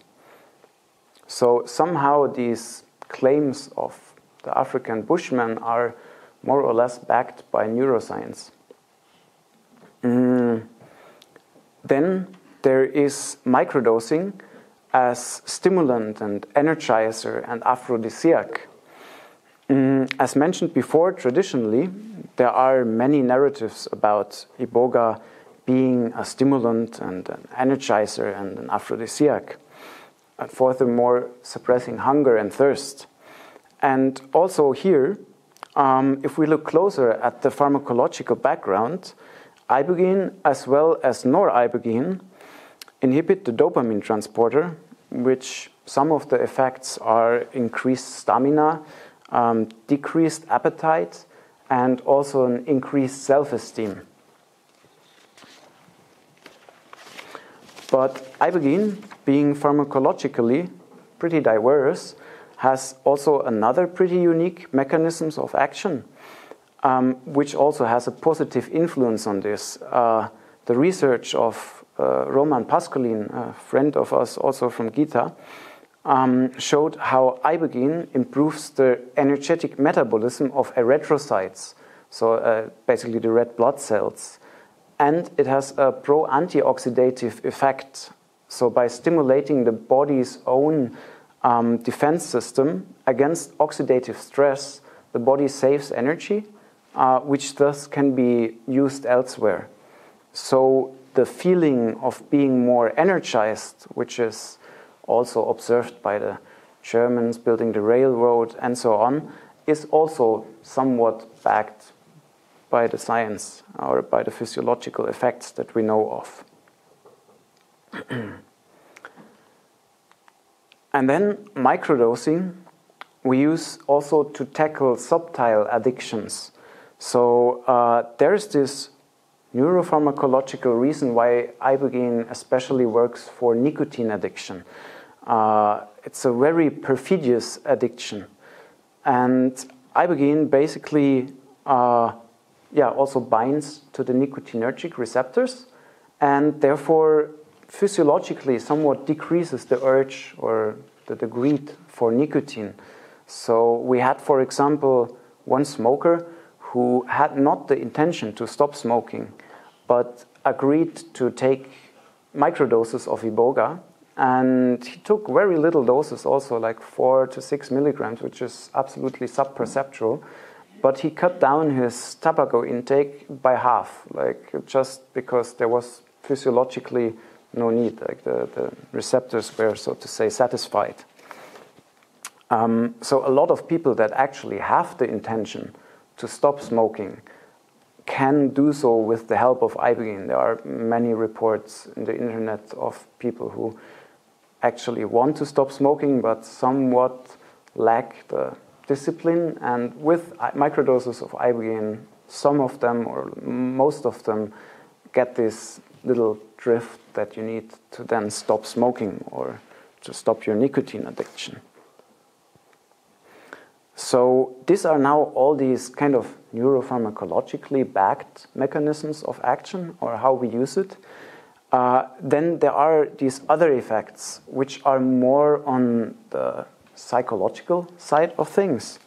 So somehow these claims of the African Bushmen are more or less backed by neuroscience. Then there is microdosing as stimulant and energizer and aphrodisiac. As mentioned before, traditionally, there are many narratives about IBOGA being a stimulant and an energizer and an aphrodisiac, and furthermore suppressing hunger and thirst. And also here, If we look closer at the pharmacological background, ibogaine as well as noribogaine inhibit the dopamine transporter, which some of the effects are increased stamina, decreased appetite, and also an increased self-esteem. But ibogaine, being pharmacologically pretty diverse, has also another pretty unique mechanisms of action, which also has a positive influence on this. The research of Roman Pascolin, a friend of us also from Gita, showed how ibogaine improves the energetic metabolism of erythrocytes, so basically the red blood cells. And it has a pro-antioxidative effect. So by stimulating the body's own defense system against oxidative stress, the body saves energy, which thus can be used elsewhere. So the feeling of being more energized, which is also observed by the Germans building the railroad and so on, is also somewhat backed by the science or by the physiological effects that we know of. And then microdosing we use also to tackle subtle addictions. So there's this neuropharmacological reason why ibogaine especially works for nicotine addiction. It's a very perfidious addiction. And ibogaine basically also binds to the nicotininergic receptors and therefore physiologically somewhat decreases the urge or the greed for nicotine. So we had, for example, one smoker who had not the intention to stop smoking, but agreed to take microdoses of IBOGA, and he took very little doses also, like 4 to 6 milligrams, which is absolutely subperceptual, but he cut down his tobacco intake by half, like just because there was physiologically no need, like the receptors were, so to say, satisfied. So a lot of people that actually have the intention to stop smoking can do so with the help of ibogaine. There are many reports in the internet of people who actually want to stop smoking but somewhat lack the discipline, and with microdoses of ibogaine, some of them or most of them get this little drift that you need to then stop smoking or to stop your nicotine addiction. So these are now all these kind of neuropharmacologically backed mechanisms of action or how we use it. Then there are these other effects which are more on the psychological side of things.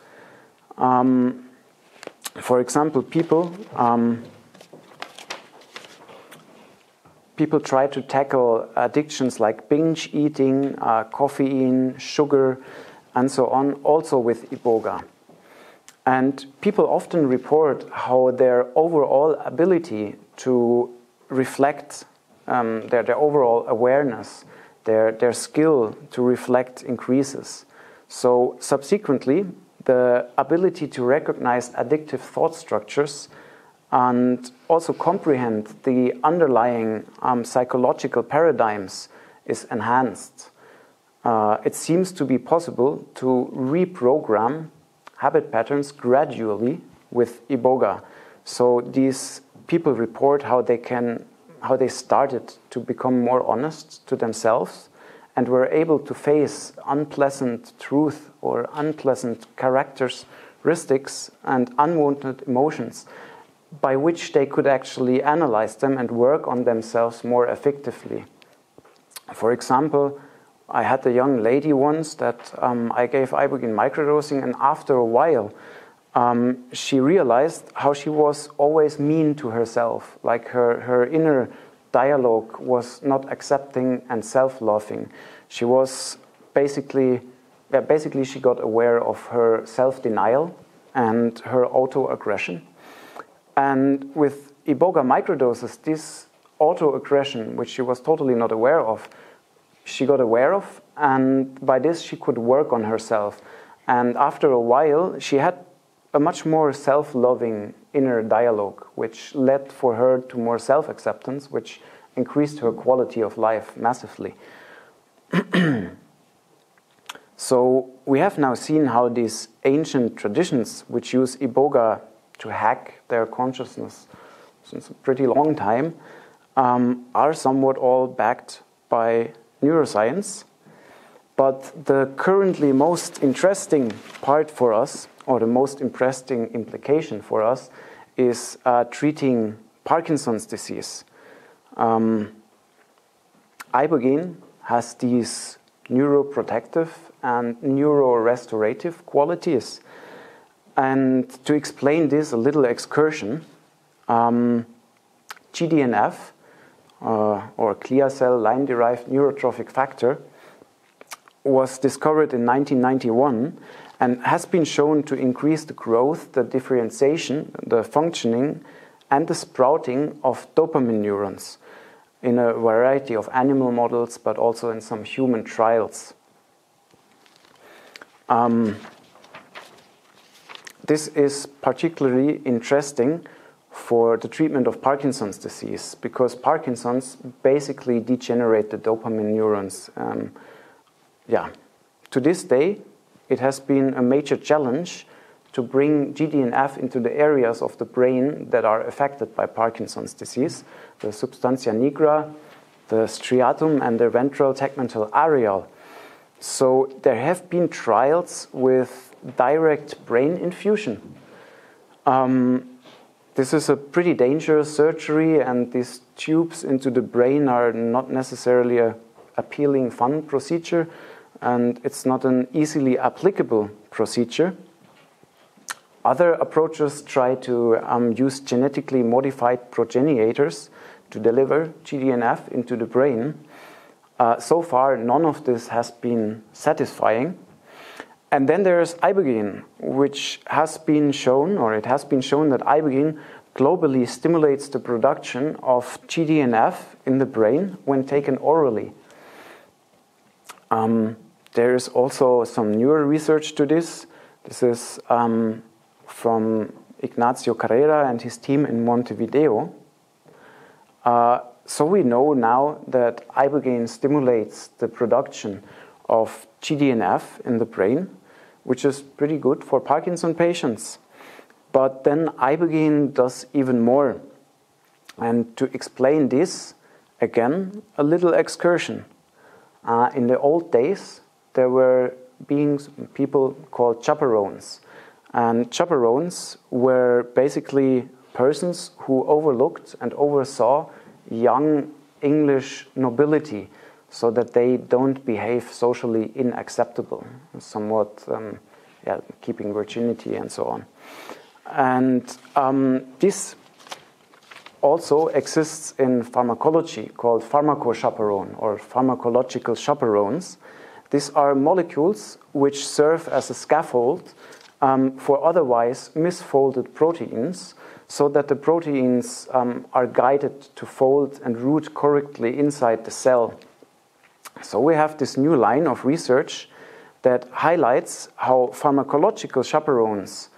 For example, people try to tackle addictions like binge eating, caffeine, sugar, and so on, also with IBOGA. And people often report how their overall ability to reflect, their overall awareness, their skill to reflect increases. So subsequently, the ability to recognize addictive thought structures and also comprehend the underlying psychological paradigms is enhanced. It seems to be possible to reprogram habit patterns gradually with IBOGA. So these people report how they started to become more honest to themselves and were able to face unpleasant truth or unpleasant characteristics and unwanted emotions, by which they could actually analyze them and work on themselves more effectively. For example, I had a young lady once that I gave ibogaine microdosing, and after a while she realized how she was always mean to herself, like her inner dialogue was not accepting and self-loving. She was basically she got aware of her self-denial and her auto-aggression. And with IBOGA microdoses, this auto-aggression, which she was totally not aware of, she got aware of, and by this she could work on herself. And after a while, she had a much more self-loving inner dialogue, which led for her to more self-acceptance, which increased her quality of life massively. So we have now seen how these ancient traditions, which use IBOGA to hack their consciousness since a pretty long time, are somewhat all backed by neuroscience. But the currently most interesting part for us, or the most interesting implication for us, is treating Parkinson's disease. Ibogaine has these neuroprotective and neurorestorative qualities. And to explain this, a little excursion, GDNF, or clear cell line-derived neurotrophic factor, was discovered in 1991 and has been shown to increase the growth, the differentiation, the functioning, and the sprouting of dopamine neurons in a variety of animal models, but also in some human trials. This is particularly interesting for the treatment of Parkinson's disease, because Parkinson's basically degenerate the dopamine neurons. To this day, it has been a major challenge to bring GDNF into the areas of the brain that are affected by Parkinson's disease, the substantia nigra, the striatum, and the ventral tegmental areal. So there have been trials with direct brain infusion. This is a pretty dangerous surgery, and these tubes into the brain are not necessarily an appealing, fun procedure, and it's not an easily applicable procedure. Other approaches try to use genetically modified progenitors to deliver GDNF into the brain. So far, none of this has been satisfying. And then there's ibogaine, which has been shown, or it has been shown that ibogaine globally stimulates the production of GDNF in the brain when taken orally. There is also some newer research to this. This is from Ignacio Carrera and his team in Montevideo. So we know now that ibogaine stimulates the production of GDNF in the brain, which is pretty good for Parkinson patients. But then ibogaine does even more. And to explain this, again, a little excursion. In the old days, there were people called chaperones. And chaperones were basically persons who overlooked and oversaw young English nobility so that they don't behave socially unacceptable, somewhat keeping virginity and so on. And this also exists in pharmacology, called pharmacochaperone or pharmacological chaperones. These are molecules which serve as a scaffold for otherwise misfolded proteins, so that the proteins are guided to fold and root correctly inside the cell. So we have this new line of research that highlights how pharmacological chaperones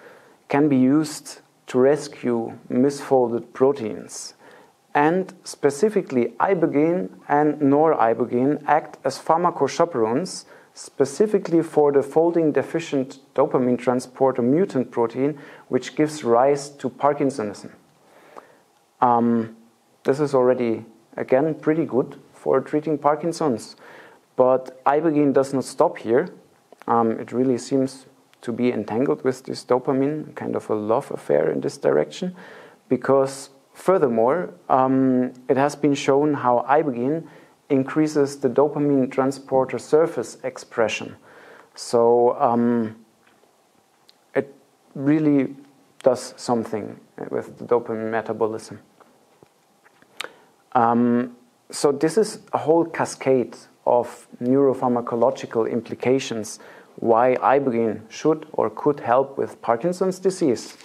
can be used to rescue misfolded proteins. And specifically, ibogaine and noribogaine act as pharmacochaperones specifically for the folding deficient dopamine transporter mutant protein, which gives rise to Parkinsonism. This is already, again, pretty good for treating Parkinson's. But ibogaine does not stop here. It really seems to be entangled with this dopamine, kind of a love affair in this direction, because furthermore, it has been shown how ibogaine increases the dopamine transporter surface expression. So it really does something with the dopamine metabolism. So this is a whole cascade of neuropharmacological implications why ibogaine should or could help with Parkinson's disease.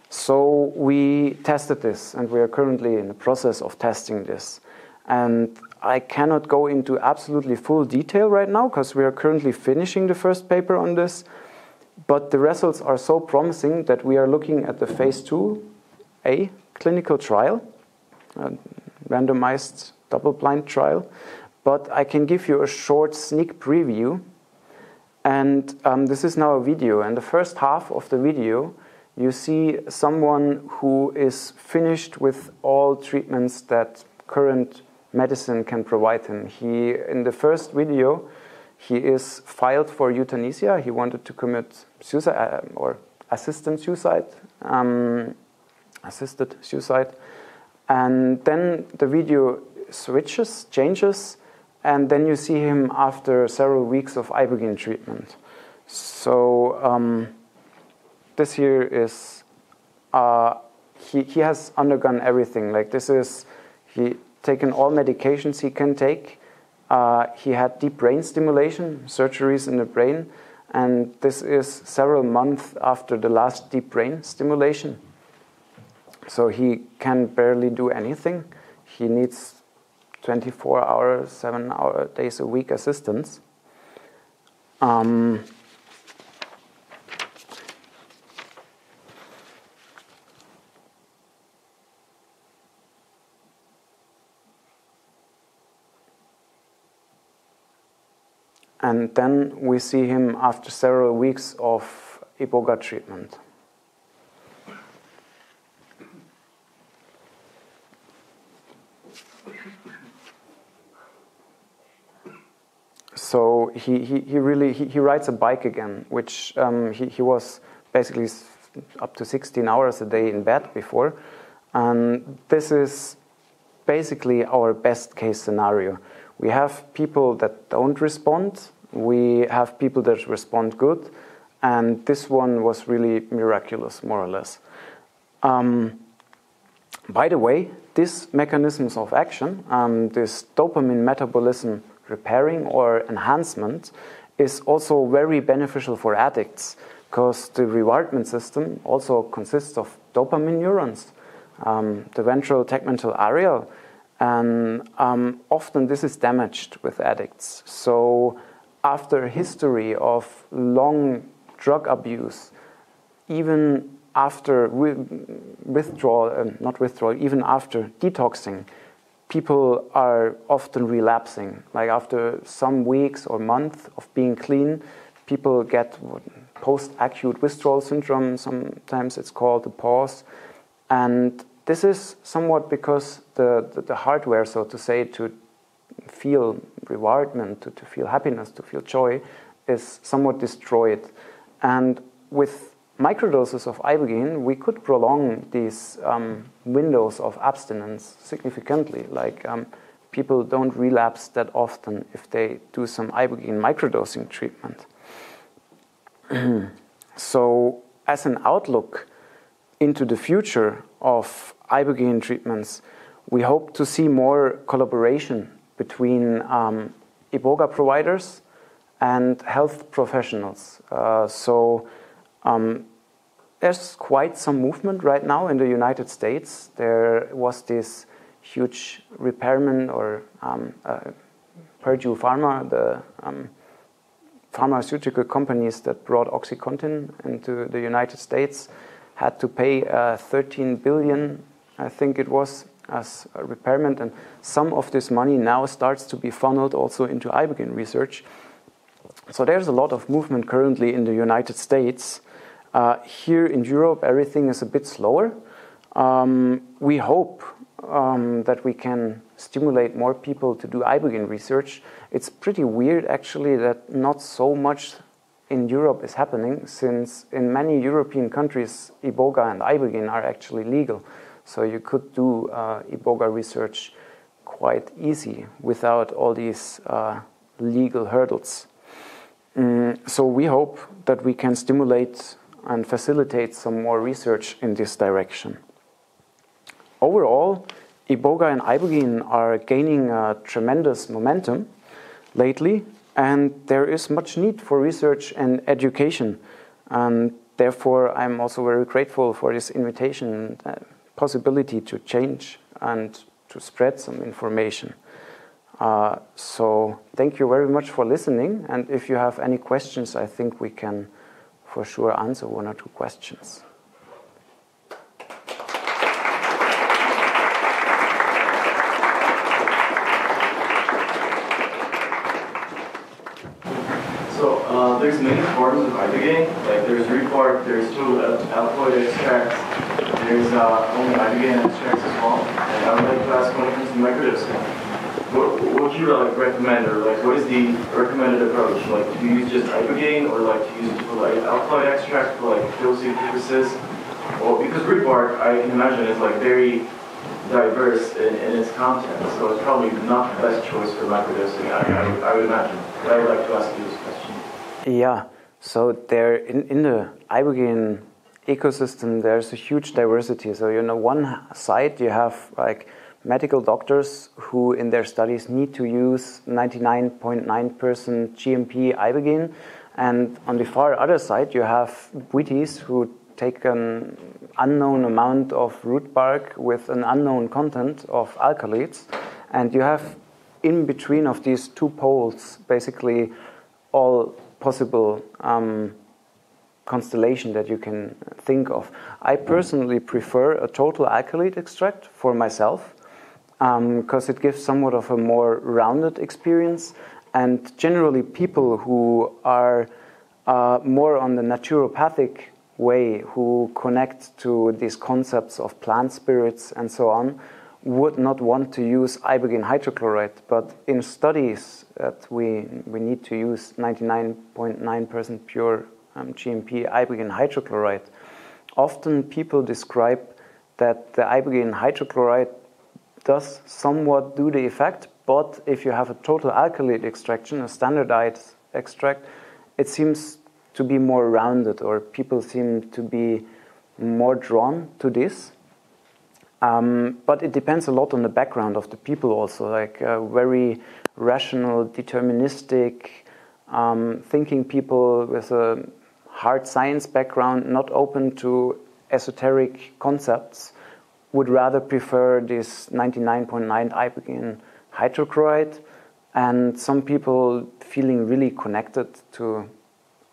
So we tested this, and we are currently in the process of testing this. And I cannot go into absolutely full detail right now because we are currently finishing the first paper on this. But the results are so promising that we are looking at the phase 2A clinical trial, a randomized double-blind trial. But I can give you a short sneak preview. And this is now a video. And the first half of the video, you see someone who is finished with all treatments that current medicine can provide him. In the first video, he is filed for euthanasia. He wanted to commit suicide or assisted suicide. And then the video changes, and then you see him after several weeks of ibogaine treatment. So this here is he has undergone everything. Like he taken all medications he can take. He had deep brain stimulation, surgeries in the brain, and this is several months after the last deep brain stimulation. So he can barely do anything. He needs 24-hour, 7 days a week assistance. And then we see him after several weeks of IBOGA treatment. So he rides a bike again, which he was basically up to 16 hours a day in bed before. And this is basically our best case scenario. We have people that don't respond. We have people that respond good. And this one was really miraculous, more or less. By the way, these mechanisms of action, this dopamine metabolism repairing or enhancement, is also very beneficial for addicts, because the rewardment system also consists of dopamine neurons, the ventral tegmental area, and often this is damaged with addicts. So after a history of long drug abuse, even after even after detoxing, people are often relapsing. Like after some weeks or months of being clean, people get post-acute withdrawal syndrome, sometimes it's called the pause. And this is somewhat because the hardware, so to say, to feel rewardment, to feel happiness, to feel joy, is somewhat destroyed. And with microdoses of ibogaine, we could prolong these windows of abstinence significantly. Like people don't relapse that often if they do some ibogaine microdosing treatment. So as an outlook into the future of ibogaine treatments, we hope to see more collaboration between IBOGA providers and health professionals. There's quite some movement right now in the United States. There was this huge repairman or Purdue Pharma, the pharmaceutical companies that brought OxyContin into the United States, had to pay $13 billion, I think it was, as a repairment, and some of this money now starts to be funneled also into ibogaine research. So there's a lot of movement currently in the United States. Here in Europe, everything is a bit slower. We hope that we can stimulate more people to do ibogaine research. It's pretty weird, actually, that not so much in Europe is happening, since in many European countries, IBOGA and ibogaine are actually legal. So you could do IBOGA research quite easy without all these legal hurdles. So we hope that we can stimulate and facilitate some more research in this direction. Overall, IBOGA and ibogaine are gaining tremendous momentum lately, and there is much need for research and education. And therefore, I'm also very grateful for this invitation and possibility to change and to spread some information. So thank you very much for listening, and if you have any questions, I think we can for sure answer one or two questions. So there's many forms of ibogaine. Like there's root bark, there's total alkaloid extracts, there's only ibogaine extracts as well. And I would like to ask, when it comes to microdosing, what would you recommend, or like what is the recommended approach? Like do you use just ibogaine, or like to use it for like alkaloid extract for like dosing purposes? Well, because root bark, I can imagine, is like very diverse in its content, so it's probably not the best choice for microdosing. I would imagine. But I would like to ask you this question. Yeah, so there in the ibogaine ecosystem, there's a huge diversity. So one side you have like medical doctors who in their studies need to use 99.9% GMP ibogaine, and on the far other side you have witties who take an unknown amount of root bark with an unknown content of alkaloids, and you have in between of these two poles basically all possible constellation that you can think of. I personally prefer a total alkaloid extract for myself because it gives somewhat of a more rounded experience, and generally people who are more on the naturopathic way, who connect to these concepts of plant spirits and so on, would not want to use ibogaine hydrochloride. But in studies that we need to use 99.9% pure GMP ibogaine hydrochloride, often people describe that the ibogaine hydrochloride does somewhat do the effect, but if you have a total alkaloid extraction, a standardized extract, it seems to be more rounded, or people seem to be more drawn to this. But it depends a lot on the background of the people also, like very rational, deterministic, thinking people with a hard science background, not open to esoteric concepts, would rather prefer this 99.9 ibogaine hydrochloride, and some people feeling really connected to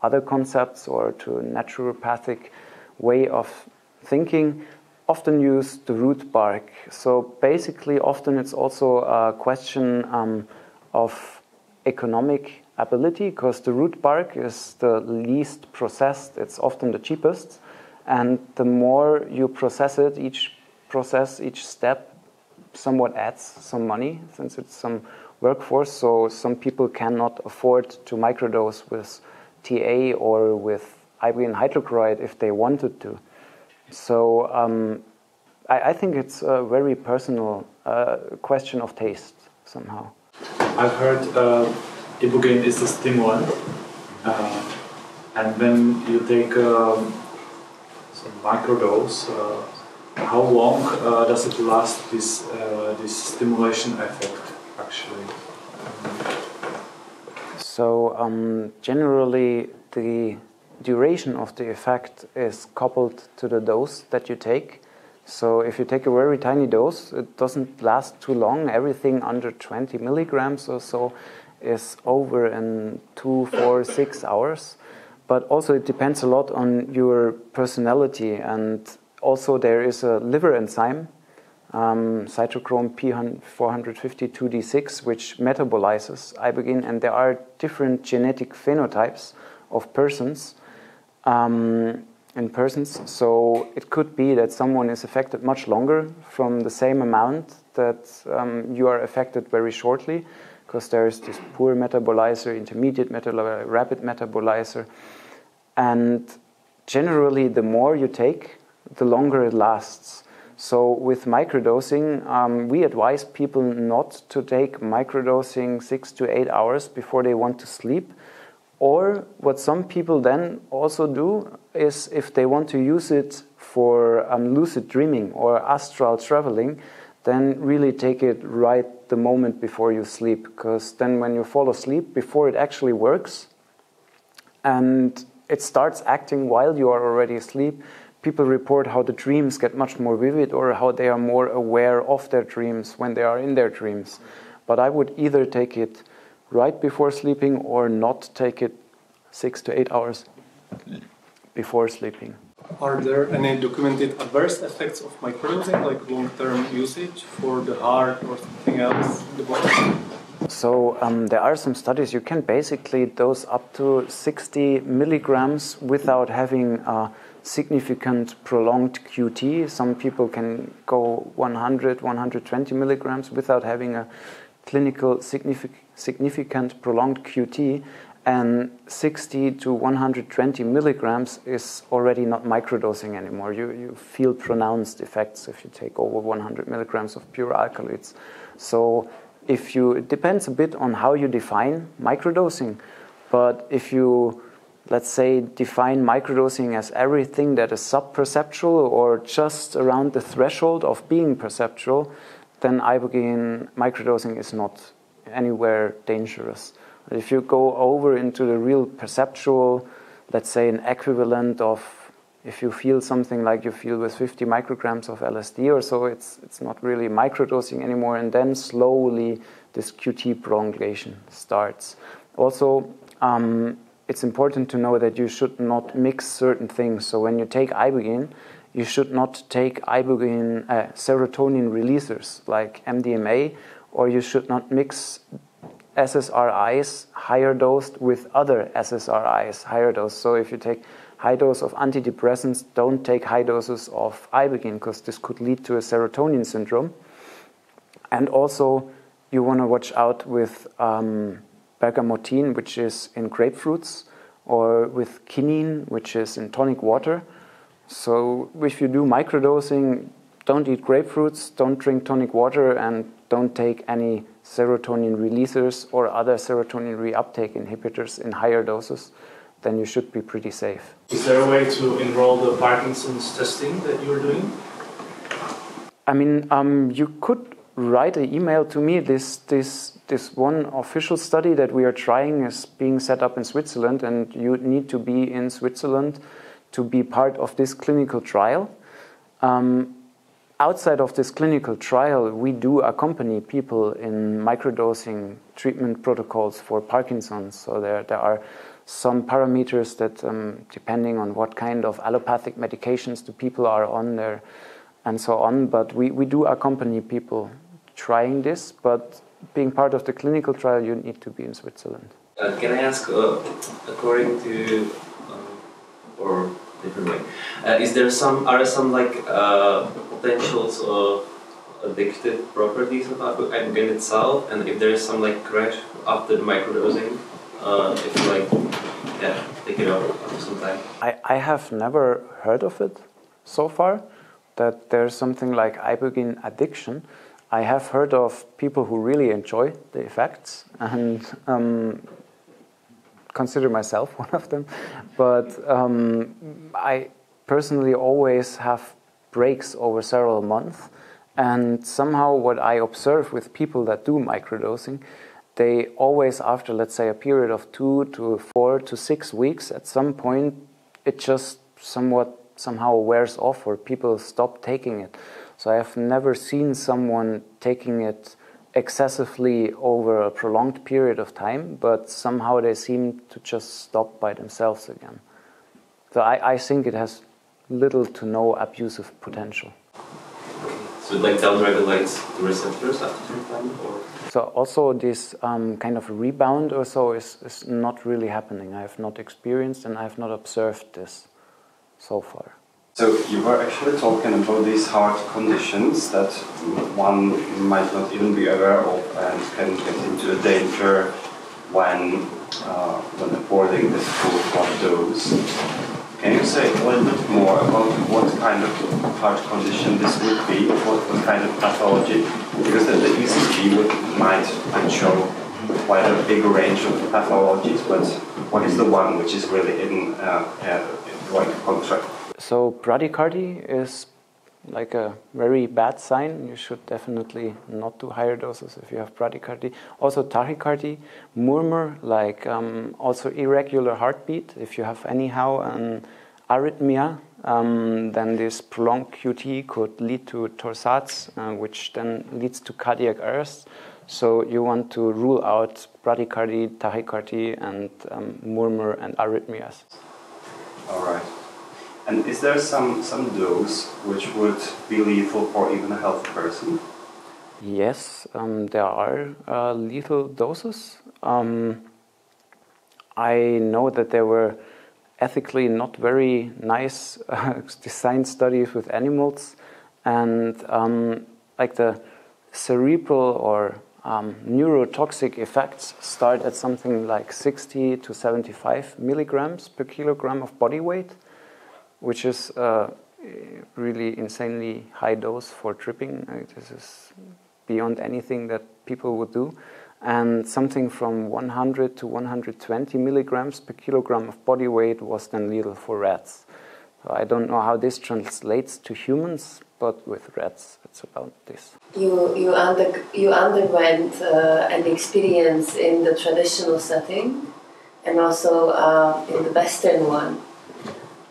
other concepts or to a naturopathic way of thinking often use the root bark. So basically often it's also a question of economic ability, because the root bark is the least processed, it's often the cheapest, and the more you process it, each step somewhat adds some money, since it's some workforce. So some people cannot afford to microdose with TA or with ibogaine hydrochloride if they wanted to. So I think it's a very personal question of taste somehow. I've heard ibogaine is a stimulant, and when you take some microdose, how long does it last, this stimulation effect actually? So generally the duration of the effect is coupled to the dose that you take. So if you take a very tiny dose, it doesn't last too long. Everything under 20 milligrams or so is over in 2, 4, 6 hours. But also it depends a lot on your personality, and also there is a liver enzyme, cytochrome P452D6, which metabolizes ibogaine, and there are different genetic phenotypes of persons. In persons, so it could be that someone is affected much longer from the same amount that you are affected very shortly, because there is this poor metabolizer, intermediate metabolizer, rapid metabolizer, and generally the more you take, the longer it lasts. So with microdosing, we advise people not to take microdosing 6 to 8 hours before they want to sleep. Or what some people then also do is, if they want to use it for lucid dreaming or astral traveling, then really take it right the moment before you sleep, because then when you fall asleep, before it actually works and it starts acting while you are already asleep, people report how the dreams get much more vivid, or how they are more aware of their dreams when they are in their dreams. But I would either take it right before sleeping or not take it 6 to 8 hours before sleeping. Are there any documented adverse effects of microdosing, like long-term usage for the heart or something else in the body? So there are some studies. You can basically dose up to 60 milligrams without having a significant prolonged QT. Some people can go 100, 120 milligrams without having a clinical significant prolonged QT. And 60 to 120 milligrams is already not microdosing anymore. You feel pronounced effects if you take over 100 milligrams of pure alkaloids. So it depends a bit on how you define microdosing, but if you, let's say, define microdosing as everything that is sub-perceptual or just around the threshold of being perceptual, then ibogaine microdosing is not anywhere dangerous. But if you go over into the real perceptual, let's say an equivalent of, if you feel something like you feel with 50 micrograms of LSD or so, it's not really microdosing anymore, and then slowly this QT prolongation starts. Also, it's important to know that you should not mix certain things. So when you take ibogaine, you should not take ibogaine serotonin releasers like MDMA, or you should not mix SSRIs higher dosed with other SSRIs higher dose. So if you take high dose of antidepressants, don't take high doses of ibogaine, because this could lead to a serotonin syndrome. And also, you want to watch out with bergamotine, which is in grapefruits, or with quinine, which is in tonic water. So if you do microdosing, don't eat grapefruits, don't drink tonic water, and don't take any serotonin releasers or other serotonin reuptake inhibitors in higher doses. Then you should be pretty safe. Is there a way to enroll the Parkinson's testing that you're doing? I mean, you could write an email to me. This one official study that we are trying is being set up in Switzerland, and you need to be in Switzerland to be part of this clinical trial. Outside of this clinical trial, we do accompany people in microdosing treatment protocols for Parkinson's. So there are some parameters that, depending on what kind of allopathic medications the people are on there and so on, but we do accompany people trying this, but being part of the clinical trial, you need to be in Switzerland. Can I ask, according to, or different way, are there some like potentials or addictive properties of ibogaine itself, and if there is some like crash after the microdosing, if you like, take it out after some time? I have never heard of it so far, that there's something like ibogaine addiction. I have heard of people who really enjoy the effects, and consider myself one of them. But I personally always have breaks over several months, and somehow what I observe with people that do microdosing, they always, after, let's say, a period of 2 to 4 to 6 weeks, at some point it just somehow wears off, or people stop taking it. So I have never seen someone taking it excessively over a prolonged period of time, but somehow they seem to just stop by themselves again. So I think it has little to no abusive potential. So it like downregulates the receptors after some time, or? So also this kind of rebound or so is not really happening. I have not experienced and I have not observed this so far. So you were actually talking about these heart conditions that one might not even be aware of and can get into a danger when affording this full blood dose. Can you say a little bit more about what kind of heart condition this would be, what kind of pathology? Because the ECG might show quite a big range of pathologies, but what is the one which is really in like contract? So bradycardy is like a very bad sign. You should definitely not do higher doses if you have bradycardy. Also tachycardy, murmur, like also irregular heartbeat. If you have anyhow an arrhythmia, then this prolonged QT could lead to torsades, which then leads to cardiac arrest. So you want to rule out bradycardy, tachycardy, and murmur and arrhythmias. All right. And is there some dose which would be lethal for even a healthy person? Yes, there are lethal doses. I know that there were ethically not very nice design studies with animals, and like the cerebral or neurotoxic effects start at something like 60 to 75 milligrams per kilogram of body weight, which is a really insanely high dose for tripping. This is beyond anything that people would do. And something from 100 to 120 milligrams per kilogram of body weight was then lethal for rats. So I don't know how this translates to humans, but with rats it's about this. You underwent an experience in the traditional setting and also in the Western one.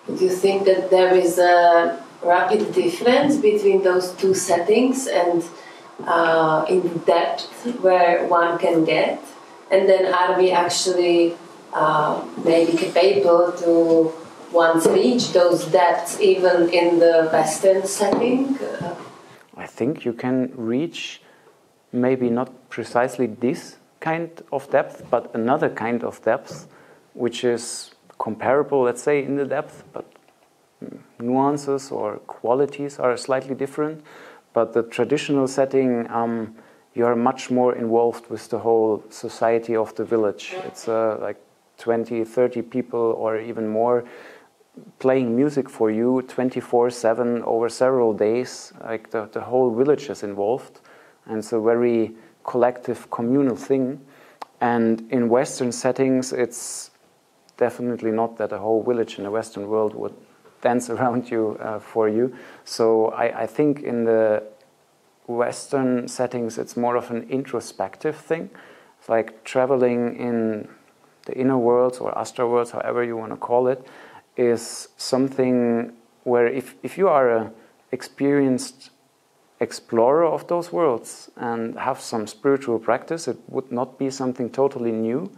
Do you think that there is a rapid difference between those two settings and in the depth where one can get? And then are we actually maybe capable to once reach those depths even in the Western setting? I think you can reach maybe not precisely this kind of depth, but another kind of depth, which is comparable, let's say, in the depth, but nuances or qualities are slightly different. But the traditional setting, you are much more involved with the whole society of the village. It's like 20, 30 people or even more playing music for you 24/7 over several days. Like the whole village is involved, and it's a very collective, communal thing. And in Western settings, it's definitely not that a whole village in the Western world would dance around you for you. So I think in the Western settings, it's more of an introspective thing. It's like traveling in the inner worlds or astral worlds, however you want to call it, is something where if you are an experienced explorer of those worlds and have some spiritual practice, it would not be something totally new.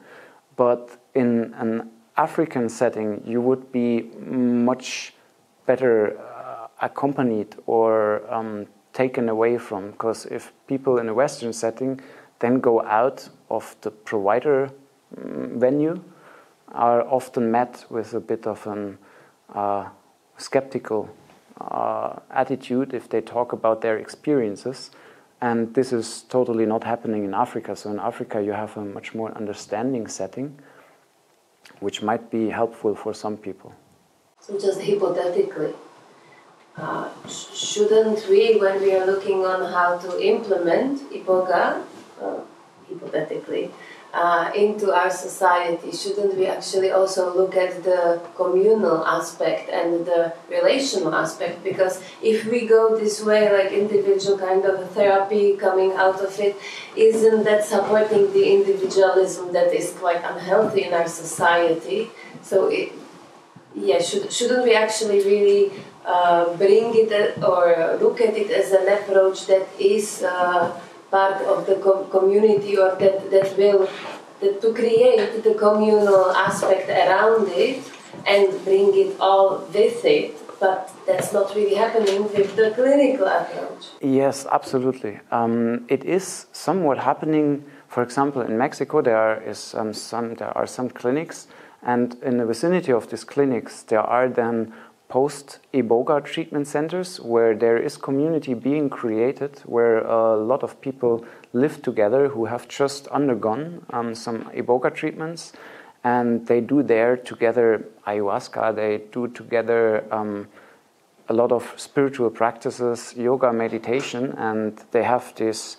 But in an African setting, you would be much better accompanied or taken away from, because if people in a Western setting then go out of the provider venue, are often met with a bit of an skeptical attitude if they talk about their experiences. And this is totally not happening in Africa. So in Africa you have a much more understanding setting, which might be helpful for some people. So just hypothetically, shouldn't we, when we are looking on how to implement IBOGA, hypothetically, into our society, shouldn't we actually also look at the communal aspect and the relational aspect? Because if we go this way, like individual kind of therapy coming out of it, isn't that supporting the individualism that is quite unhealthy in our society? So shouldn't we actually really bring it or look at it as an approach that is part of the community, or that to create the communal aspect around it and bring it all with it? But that's not really happening with the clinical approach. Yes, absolutely. It is somewhat happening. For example, in Mexico, there are some clinics, and in the vicinity of these clinics, there are then post-IBOGA treatment centers where there is community being created, where a lot of people live together who have just undergone some IBOGA treatments, and they do there together ayahuasca, they do together a lot of spiritual practices, yoga, meditation, and they have this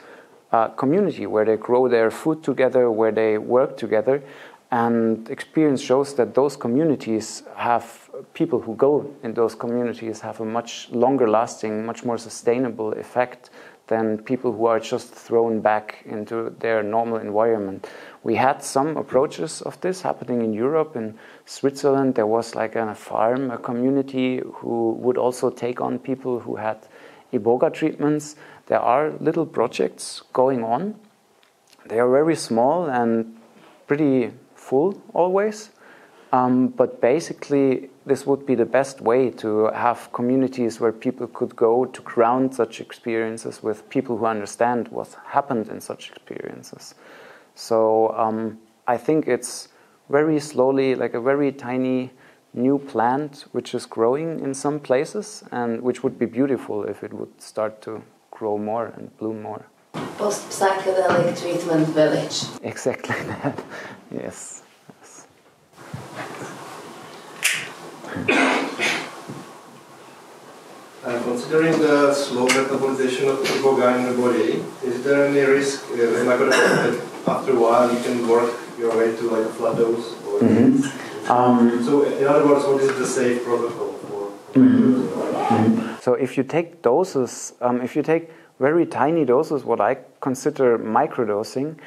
community where they grow their food together, where they work together. And experience shows that those communities have, people who go in those communities have a much longer lasting, much more sustainable effect than people who are just thrown back into their normal environment. We had some approaches of this happening in Europe. In Switzerland, there was like a farm, a community who would also take on people who had IBOGA treatments. There are little projects going on. They are very small and pretty full always, But basically, this would be the best way to have communities where people could go to ground such experiences with people who understand what happened in such experiences. So I think it's very slowly, like a very tiny new plant which is growing in some places, and which would be beautiful if it would start to grow more and bloom more. Post-psychedelic treatment village. Exactly that, yes. Considering the slow metabolization of IBOGA in the body, is there any risk that after a while you can work your way to like a flat dose? Or so in other words, what is the safe protocol for? So if you take doses, if you take very tiny doses, what I consider microdosing,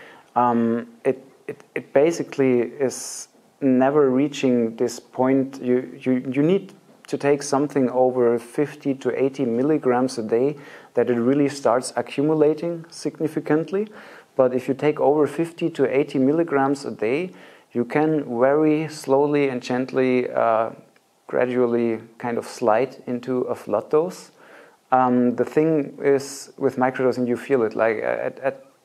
it basically is never reaching this point. You need to take something over 50 to 80 milligrams a day that it really starts accumulating significantly. But if you take over 50 to 80 milligrams a day, you can very slowly and gently, gradually kind of slide into a flood dose. The thing is, with microdosing, you feel it. Like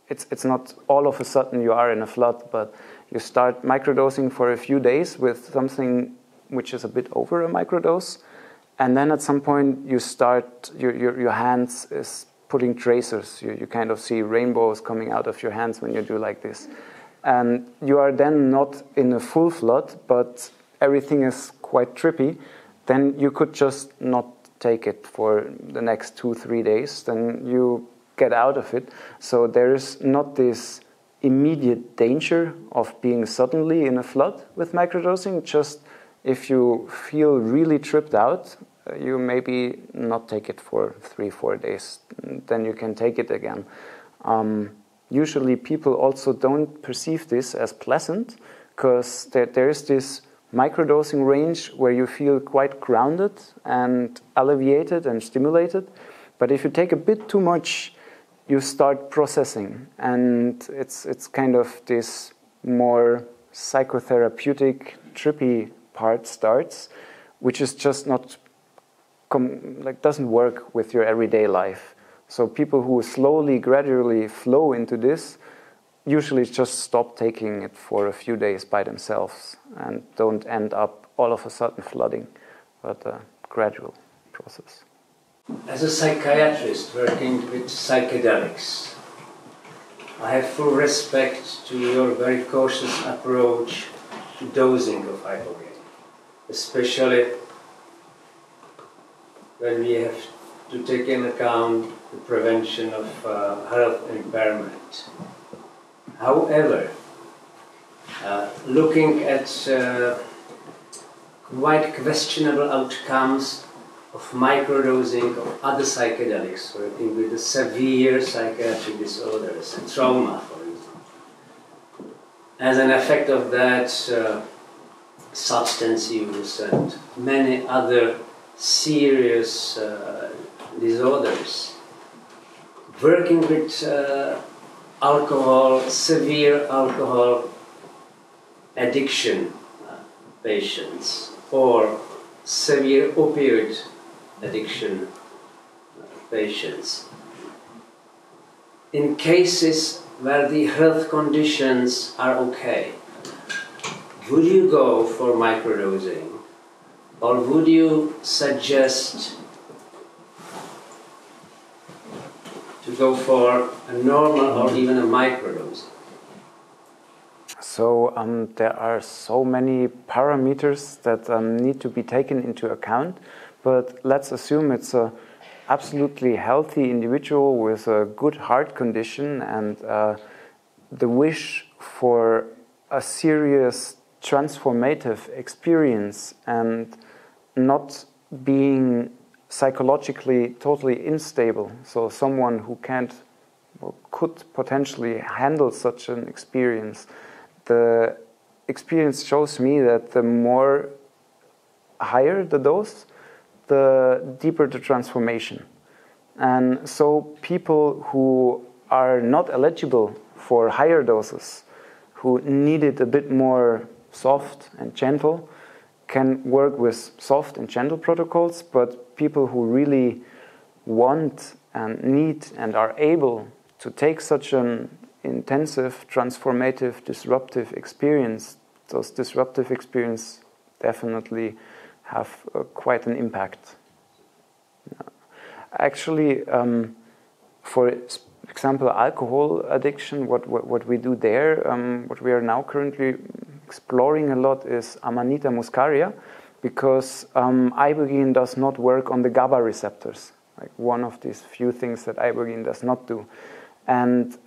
it's not all of a sudden you are in a flood, but you start microdosing for a few days with something which is a bit over a microdose, and then at some point you start, your hands is putting tracers. You kind of see rainbows coming out of your hands when you do like this. And you are then not in a full flood, but everything is quite trippy. Then you could just not take it for the next 2-3 days. Then you get out of it. So there is not this immediate danger of being suddenly in a flood with microdosing. Just if you feel really tripped out, you maybe not take it for 3-4 days. Then you can take it again. Usually people also don't perceive this as pleasant, because there is this microdosing range where you feel quite grounded and alleviated and stimulated. But if you take a bit too much, you start processing, and it's kind of this more psychotherapeutic, trippy part starts, which is just not doesn't work with your everyday life. So people who slowly, gradually flow into this usually just stop taking it for a few days by themselves and don't end up all of a sudden flooding, but a gradual process. As a psychiatrist working with psychedelics, I have full respect to your very cautious approach to dosing of IBOGA, especially when we have to take into account the prevention of health impairment. However, looking at quite questionable outcomes of microdosing of other psychedelics, working with the severe psychiatric disorders and trauma, for example. As an effect of that, substance use and many other serious disorders. Working with alcohol, severe alcohol addiction patients or severe opioid addiction patients. In cases where the health conditions are okay, would you go for microdosing, or would you suggest to go for a normal or even a microdose? So there are so many parameters that need to be taken into account, but let's assume it's a absolutely healthy individual with a good heart condition and the wish for a serious transformative experience and not being psychologically totally unstable. So someone who can't or could potentially handle such an experience. The experience shows me that the more higher the dose, the deeper the transformation. And so people who are not eligible for higher doses, who needed a bit more soft and gentle can work with soft and gentle protocols, but people who really want and need and are able to take such an intensive, transformative, disruptive experience, those disruptive experiences definitely have quite an impact. Actually, for example, alcohol addiction, what we do there, what we are now currently exploring a lot is Amanita muscaria, because ibogaine does not work on the GABA receptors, like one of these few things that ibogaine does not do. And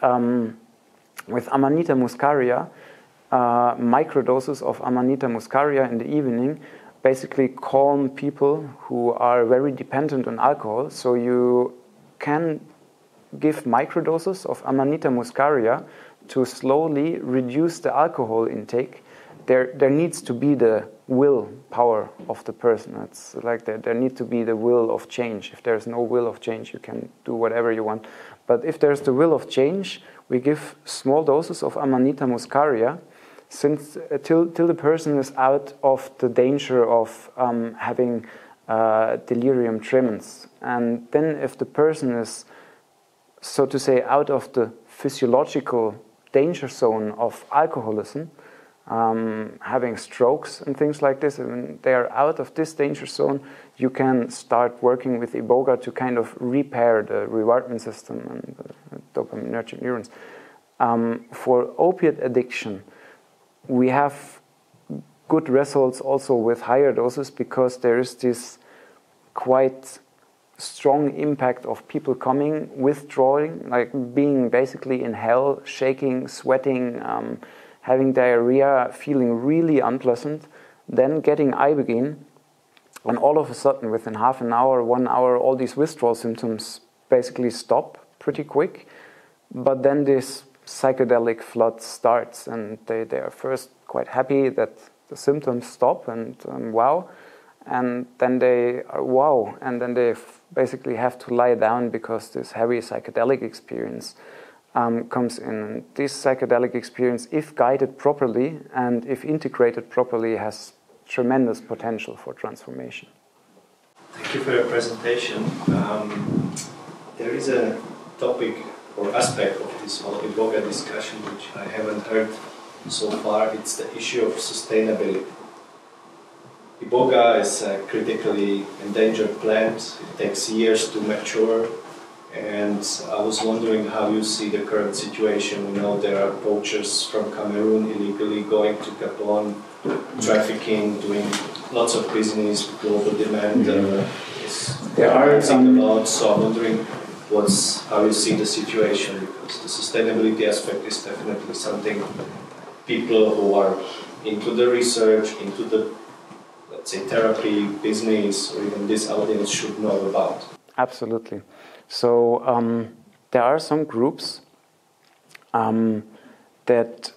with Amanita muscaria, microdoses of Amanita muscaria in the evening basically calm people who are very dependent on alcohol. So you can give microdoses of Amanita muscaria to slowly reduce the alcohol intake. There needs to be the will power of the person. It's like there needs to be the will of change. If there's no will of change, you can do whatever you want. But if there's the will of change, we give small doses of Amanita muscaria till the person is out of the danger of having delirium tremens. And then if the person is, so to say, out of the physiological danger zone of alcoholism, having strokes and things like this, and they are out of this danger zone, you can start working with IBOGA to kind of repair the rewardment system and the dopaminergic neurons. For opiate addiction, we have good results also with higher doses, because there is this quite strong impact of people coming, withdrawing, like being basically in hell, shaking, sweating, having diarrhea, feeling really unpleasant, then getting ibogaine, and all of a sudden, within half an hour, 1 hour, all these withdrawal symptoms basically stop pretty quick. But then this psychedelic flood starts, and they are first quite happy that the symptoms stop, and wow, and then they are wow, and then they basically have to lie down because this heavy psychedelic experience comes in. And this psychedelic experience, if guided properly and if integrated properly, has tremendous potential for transformation. Thank you for your presentation. There is a topic or aspect of this whole IBOGA discussion which I haven't heard so far. It's the issue of sustainability. IBOGA is a critically endangered plant. It takes years to mature. And I was wondering how you see the current situation. We know there are poachers from Cameroon illegally going to Gabon, trafficking, doing lots of business, global demand is increasing a lot. So I'm wondering how you see the situation, because the sustainability aspect is definitely something people who are into the research, into the, let's say, therapy, business, or even this audience should know about. Absolutely. So there are some groups that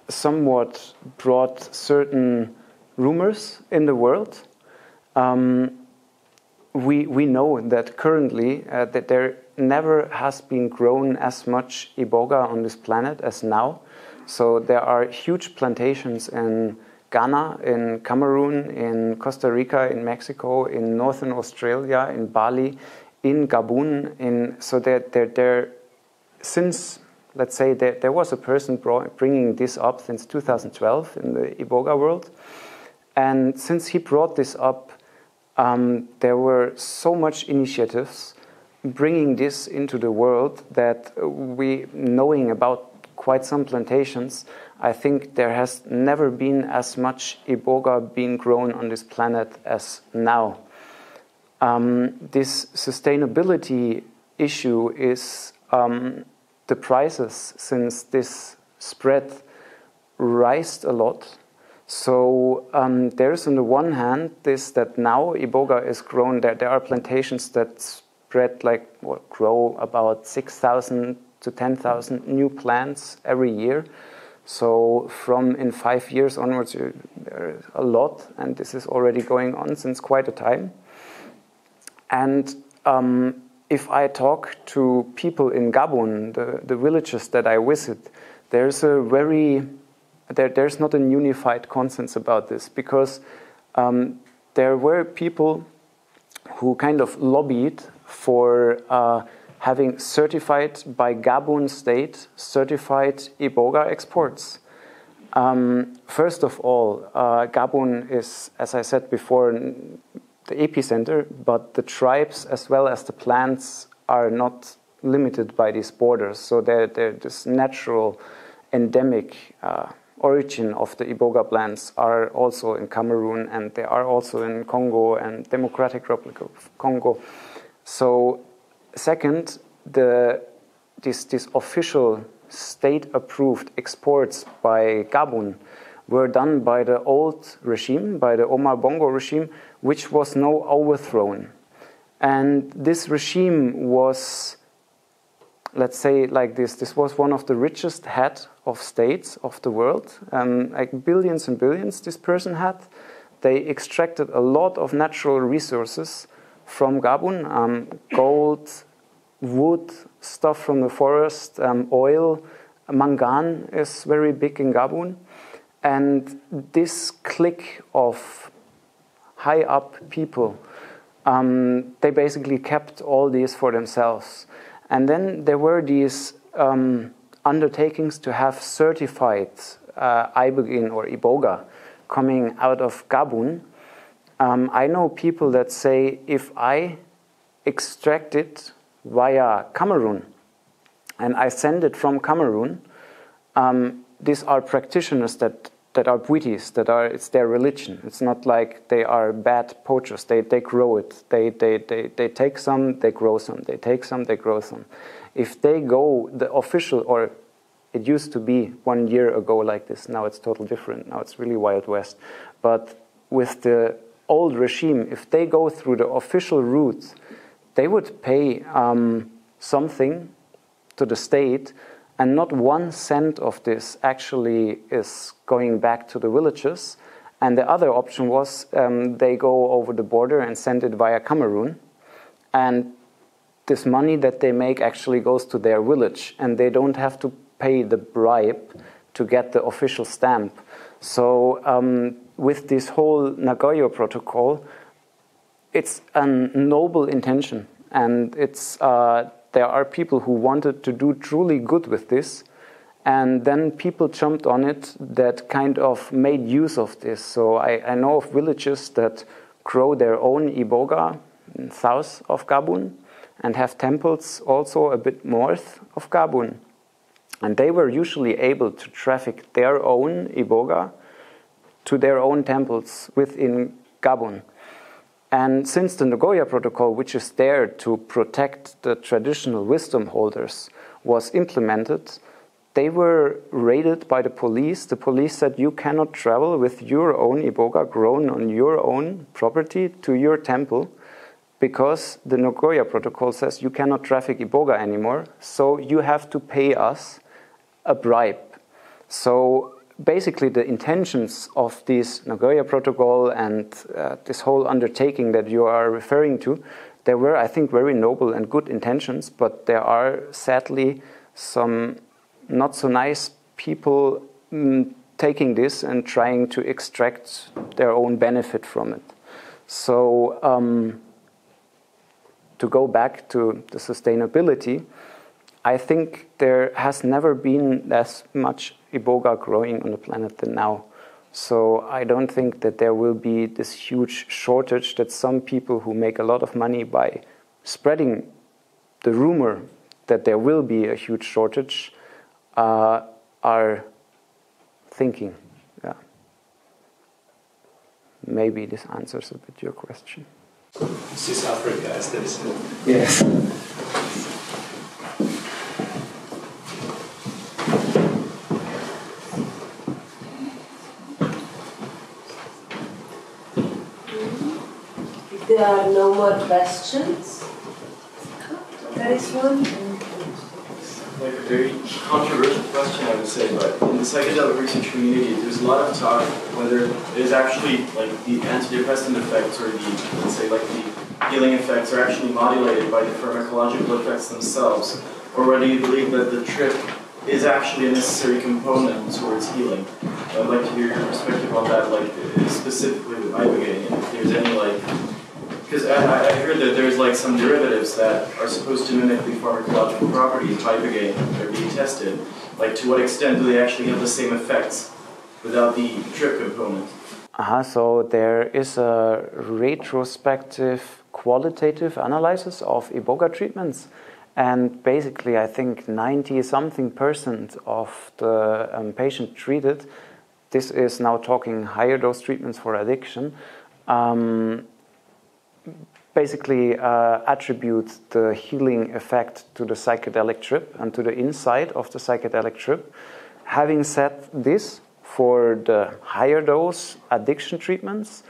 somewhat brought certain rumors in the world. We know that currently that there never has been grown as much IBOGA on this planet as now. So there are huge plantations in Ghana, in Cameroon, in Costa Rica, in Mexico, in Northern Australia, in Bali, in Gabon. So there since, let's say, there was a person bringing this up since 2012 in the IBOGA world. And since he brought this up, there were so much initiatives bringing this into the world that we, knowing about quite some plantations, I think there has never been as much IBOGA being grown on this planet as now. This sustainability issue is the prices, since this spread rised a lot. So there's on the one hand this, that now IBOGA is grown. There are plantations that spread grow about 6,000 to 10,000 new plants every year. So from in 5 years onwards, there's a lot, and this is already going on since quite a time. And if I talk to people in Gabon, the villages that I visit, there's a very there's not a unified consensus about this, because there were people who kind of lobbied for having certified by Gabon state certified IBOGA exports. First of all, Gabon is, as I said before, the epicenter, but the tribes as well as the plants are not limited by these borders. So they're this natural endemic origin of the IBOGA plants are also in Cameroon, and they are also in Congo and Democratic Republic of Congo. So second, this official state-approved exports by Gabon were done by the old regime, by the Omar Bongo regime, which was now overthrown. And this regime was, let's say like this was one of the richest head of states of the world. Like billions and billions this person had. They extracted a lot of natural resources from Gabon, gold, wood, stuff from the forest, oil, mangan is very big in Gabon. And this clique of high up people, they basically kept all these for themselves. And then there were these undertakings to have certified IBOGA or IBOGA coming out of Gabon. I know people that say, if I extract it via Cameroon and I send it from Cameroon, these are practitioners that are Bwitis, it's their religion. It's not like they are bad poachers. They grow it. They take some, they grow some. They take some, they grow some. If they go the official, or it used to be 1 year ago like this, now it's totally different. Now it's really Wild West. But with the old regime, if they go through the official route, they would pay something to the state, and not 1 cent of this actually is going back to the villages. And the other option was they go over the border and send it via Cameroon. And this money that they make actually goes to their village, and they don't have to pay the bribe to get the official stamp. So with this whole Nagoya Protocol, it's a noble intention, and it's there are people who wanted to do truly good with this, and then people jumped on it that kind of made use of this. So I know of villages that grow their own IBOGA south of Gabon and have temples also a bit north of Gabon. And they were usually able to traffic their own IBOGA to their own temples within Gabon. And since the Nagoya Protocol, which is there to protect the traditional wisdom holders, was implemented, they were raided by the police. The police said, you cannot travel with your own IBOGA grown on your own property to your temple, because the Nagoya Protocol says you cannot traffic IBOGA anymore, so you have to pay us a bribe. So basically the intentions of this Nagoya Protocol and this whole undertaking that you are referring to, there were, I think, very noble and good intentions, but there are sadly some not so nice people taking this and trying to extract their own benefit from it. So to go back to the sustainability, I think there has never been as much IBOGA growing on the planet than now. So I don't think that there will be this huge shortage that some people who make a lot of money by spreading the rumor that there will be a huge shortage are thinking. Yeah. Maybe this answers a bit your question. This is Africa, as they say. Yes. If there are no more questions, there is one. Like a very controversial question, I would say, but in the psychedelic research community, there's a lot of talk whether it is actually like the antidepressant effects or the, let's say, like the healing effects are actually modulated by the pharmacological effects themselves, or whether you believe that the trip is actually a necessary component towards healing. I'd like to hear your perspective on that, like specifically with ibogaine, and if there's any like, because I heard that there's like some derivatives that are supposed to mimic the pharmacological properties of ibogaine that are being tested. Like, to what extent do they actually have the same effects without the trip component? So there is a retrospective qualitative analysis of IBOGA treatments, and basically I think 90-something% of the patient treated, this is now talking higher dose treatments for addiction, basically attribute the healing effect to the psychedelic trip and to the insight of the psychedelic trip. Having said this, for the higher dose addiction treatments,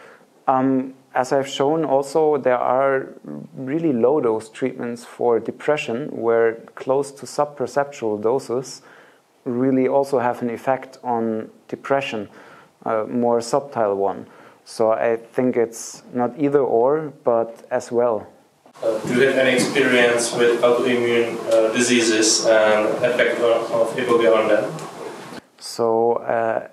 as I've shown also, there are really low dose treatments for depression where close to subperceptual doses really also have an effect on depression, more subtle one. So I think it's not either or, but as well. Do you have any experience with autoimmune diseases and effect of IBOGA on them? So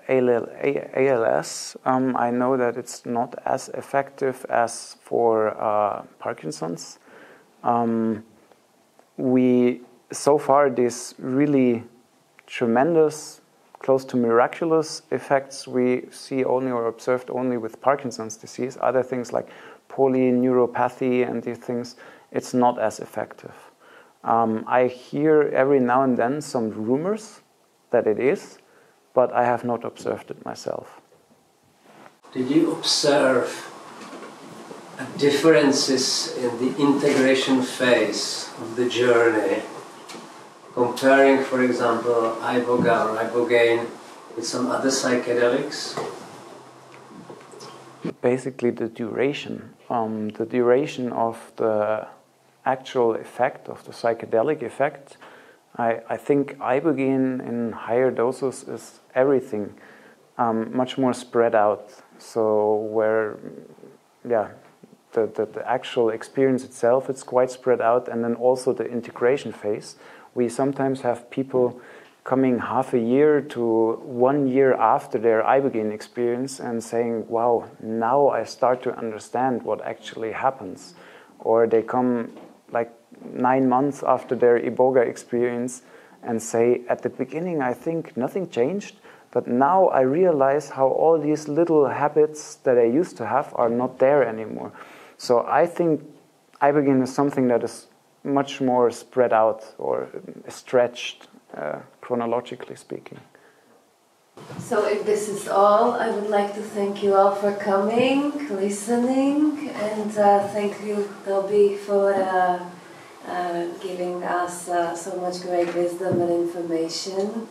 ALS, I know that it's not as effective as for Parkinson's. So far, these really tremendous, close to miraculous effects we see only or observed only with Parkinson's disease. Other things like polyneuropathy and these things, it's not as effective. I hear every now and then some rumors that it is, but I have not observed it myself. Did you observe differences in the integration phase of the journey, comparing, for example, IBOGA or ibogaine with some other psychedelics? Basically the duration of the actual effect, of the psychedelic effect. I think ibogaine in higher doses is everything, much more spread out. So where, the actual experience itself, it's quite spread out, and then also the integration phase. We sometimes have people coming half a year to 1 year after their ibogaine experience and saying, wow, now I start to understand what actually happens. Or they come like 9 months after their IBOGA experience and say, at the beginning I think nothing changed, but now I realize how all these little habits that I used to have are not there anymore. So I think ibogaine is something that is much more spread out or stretched, chronologically speaking. So if this is all, I would like to thank you all for coming, listening, and thank you, Toby, for giving us so much great wisdom and information.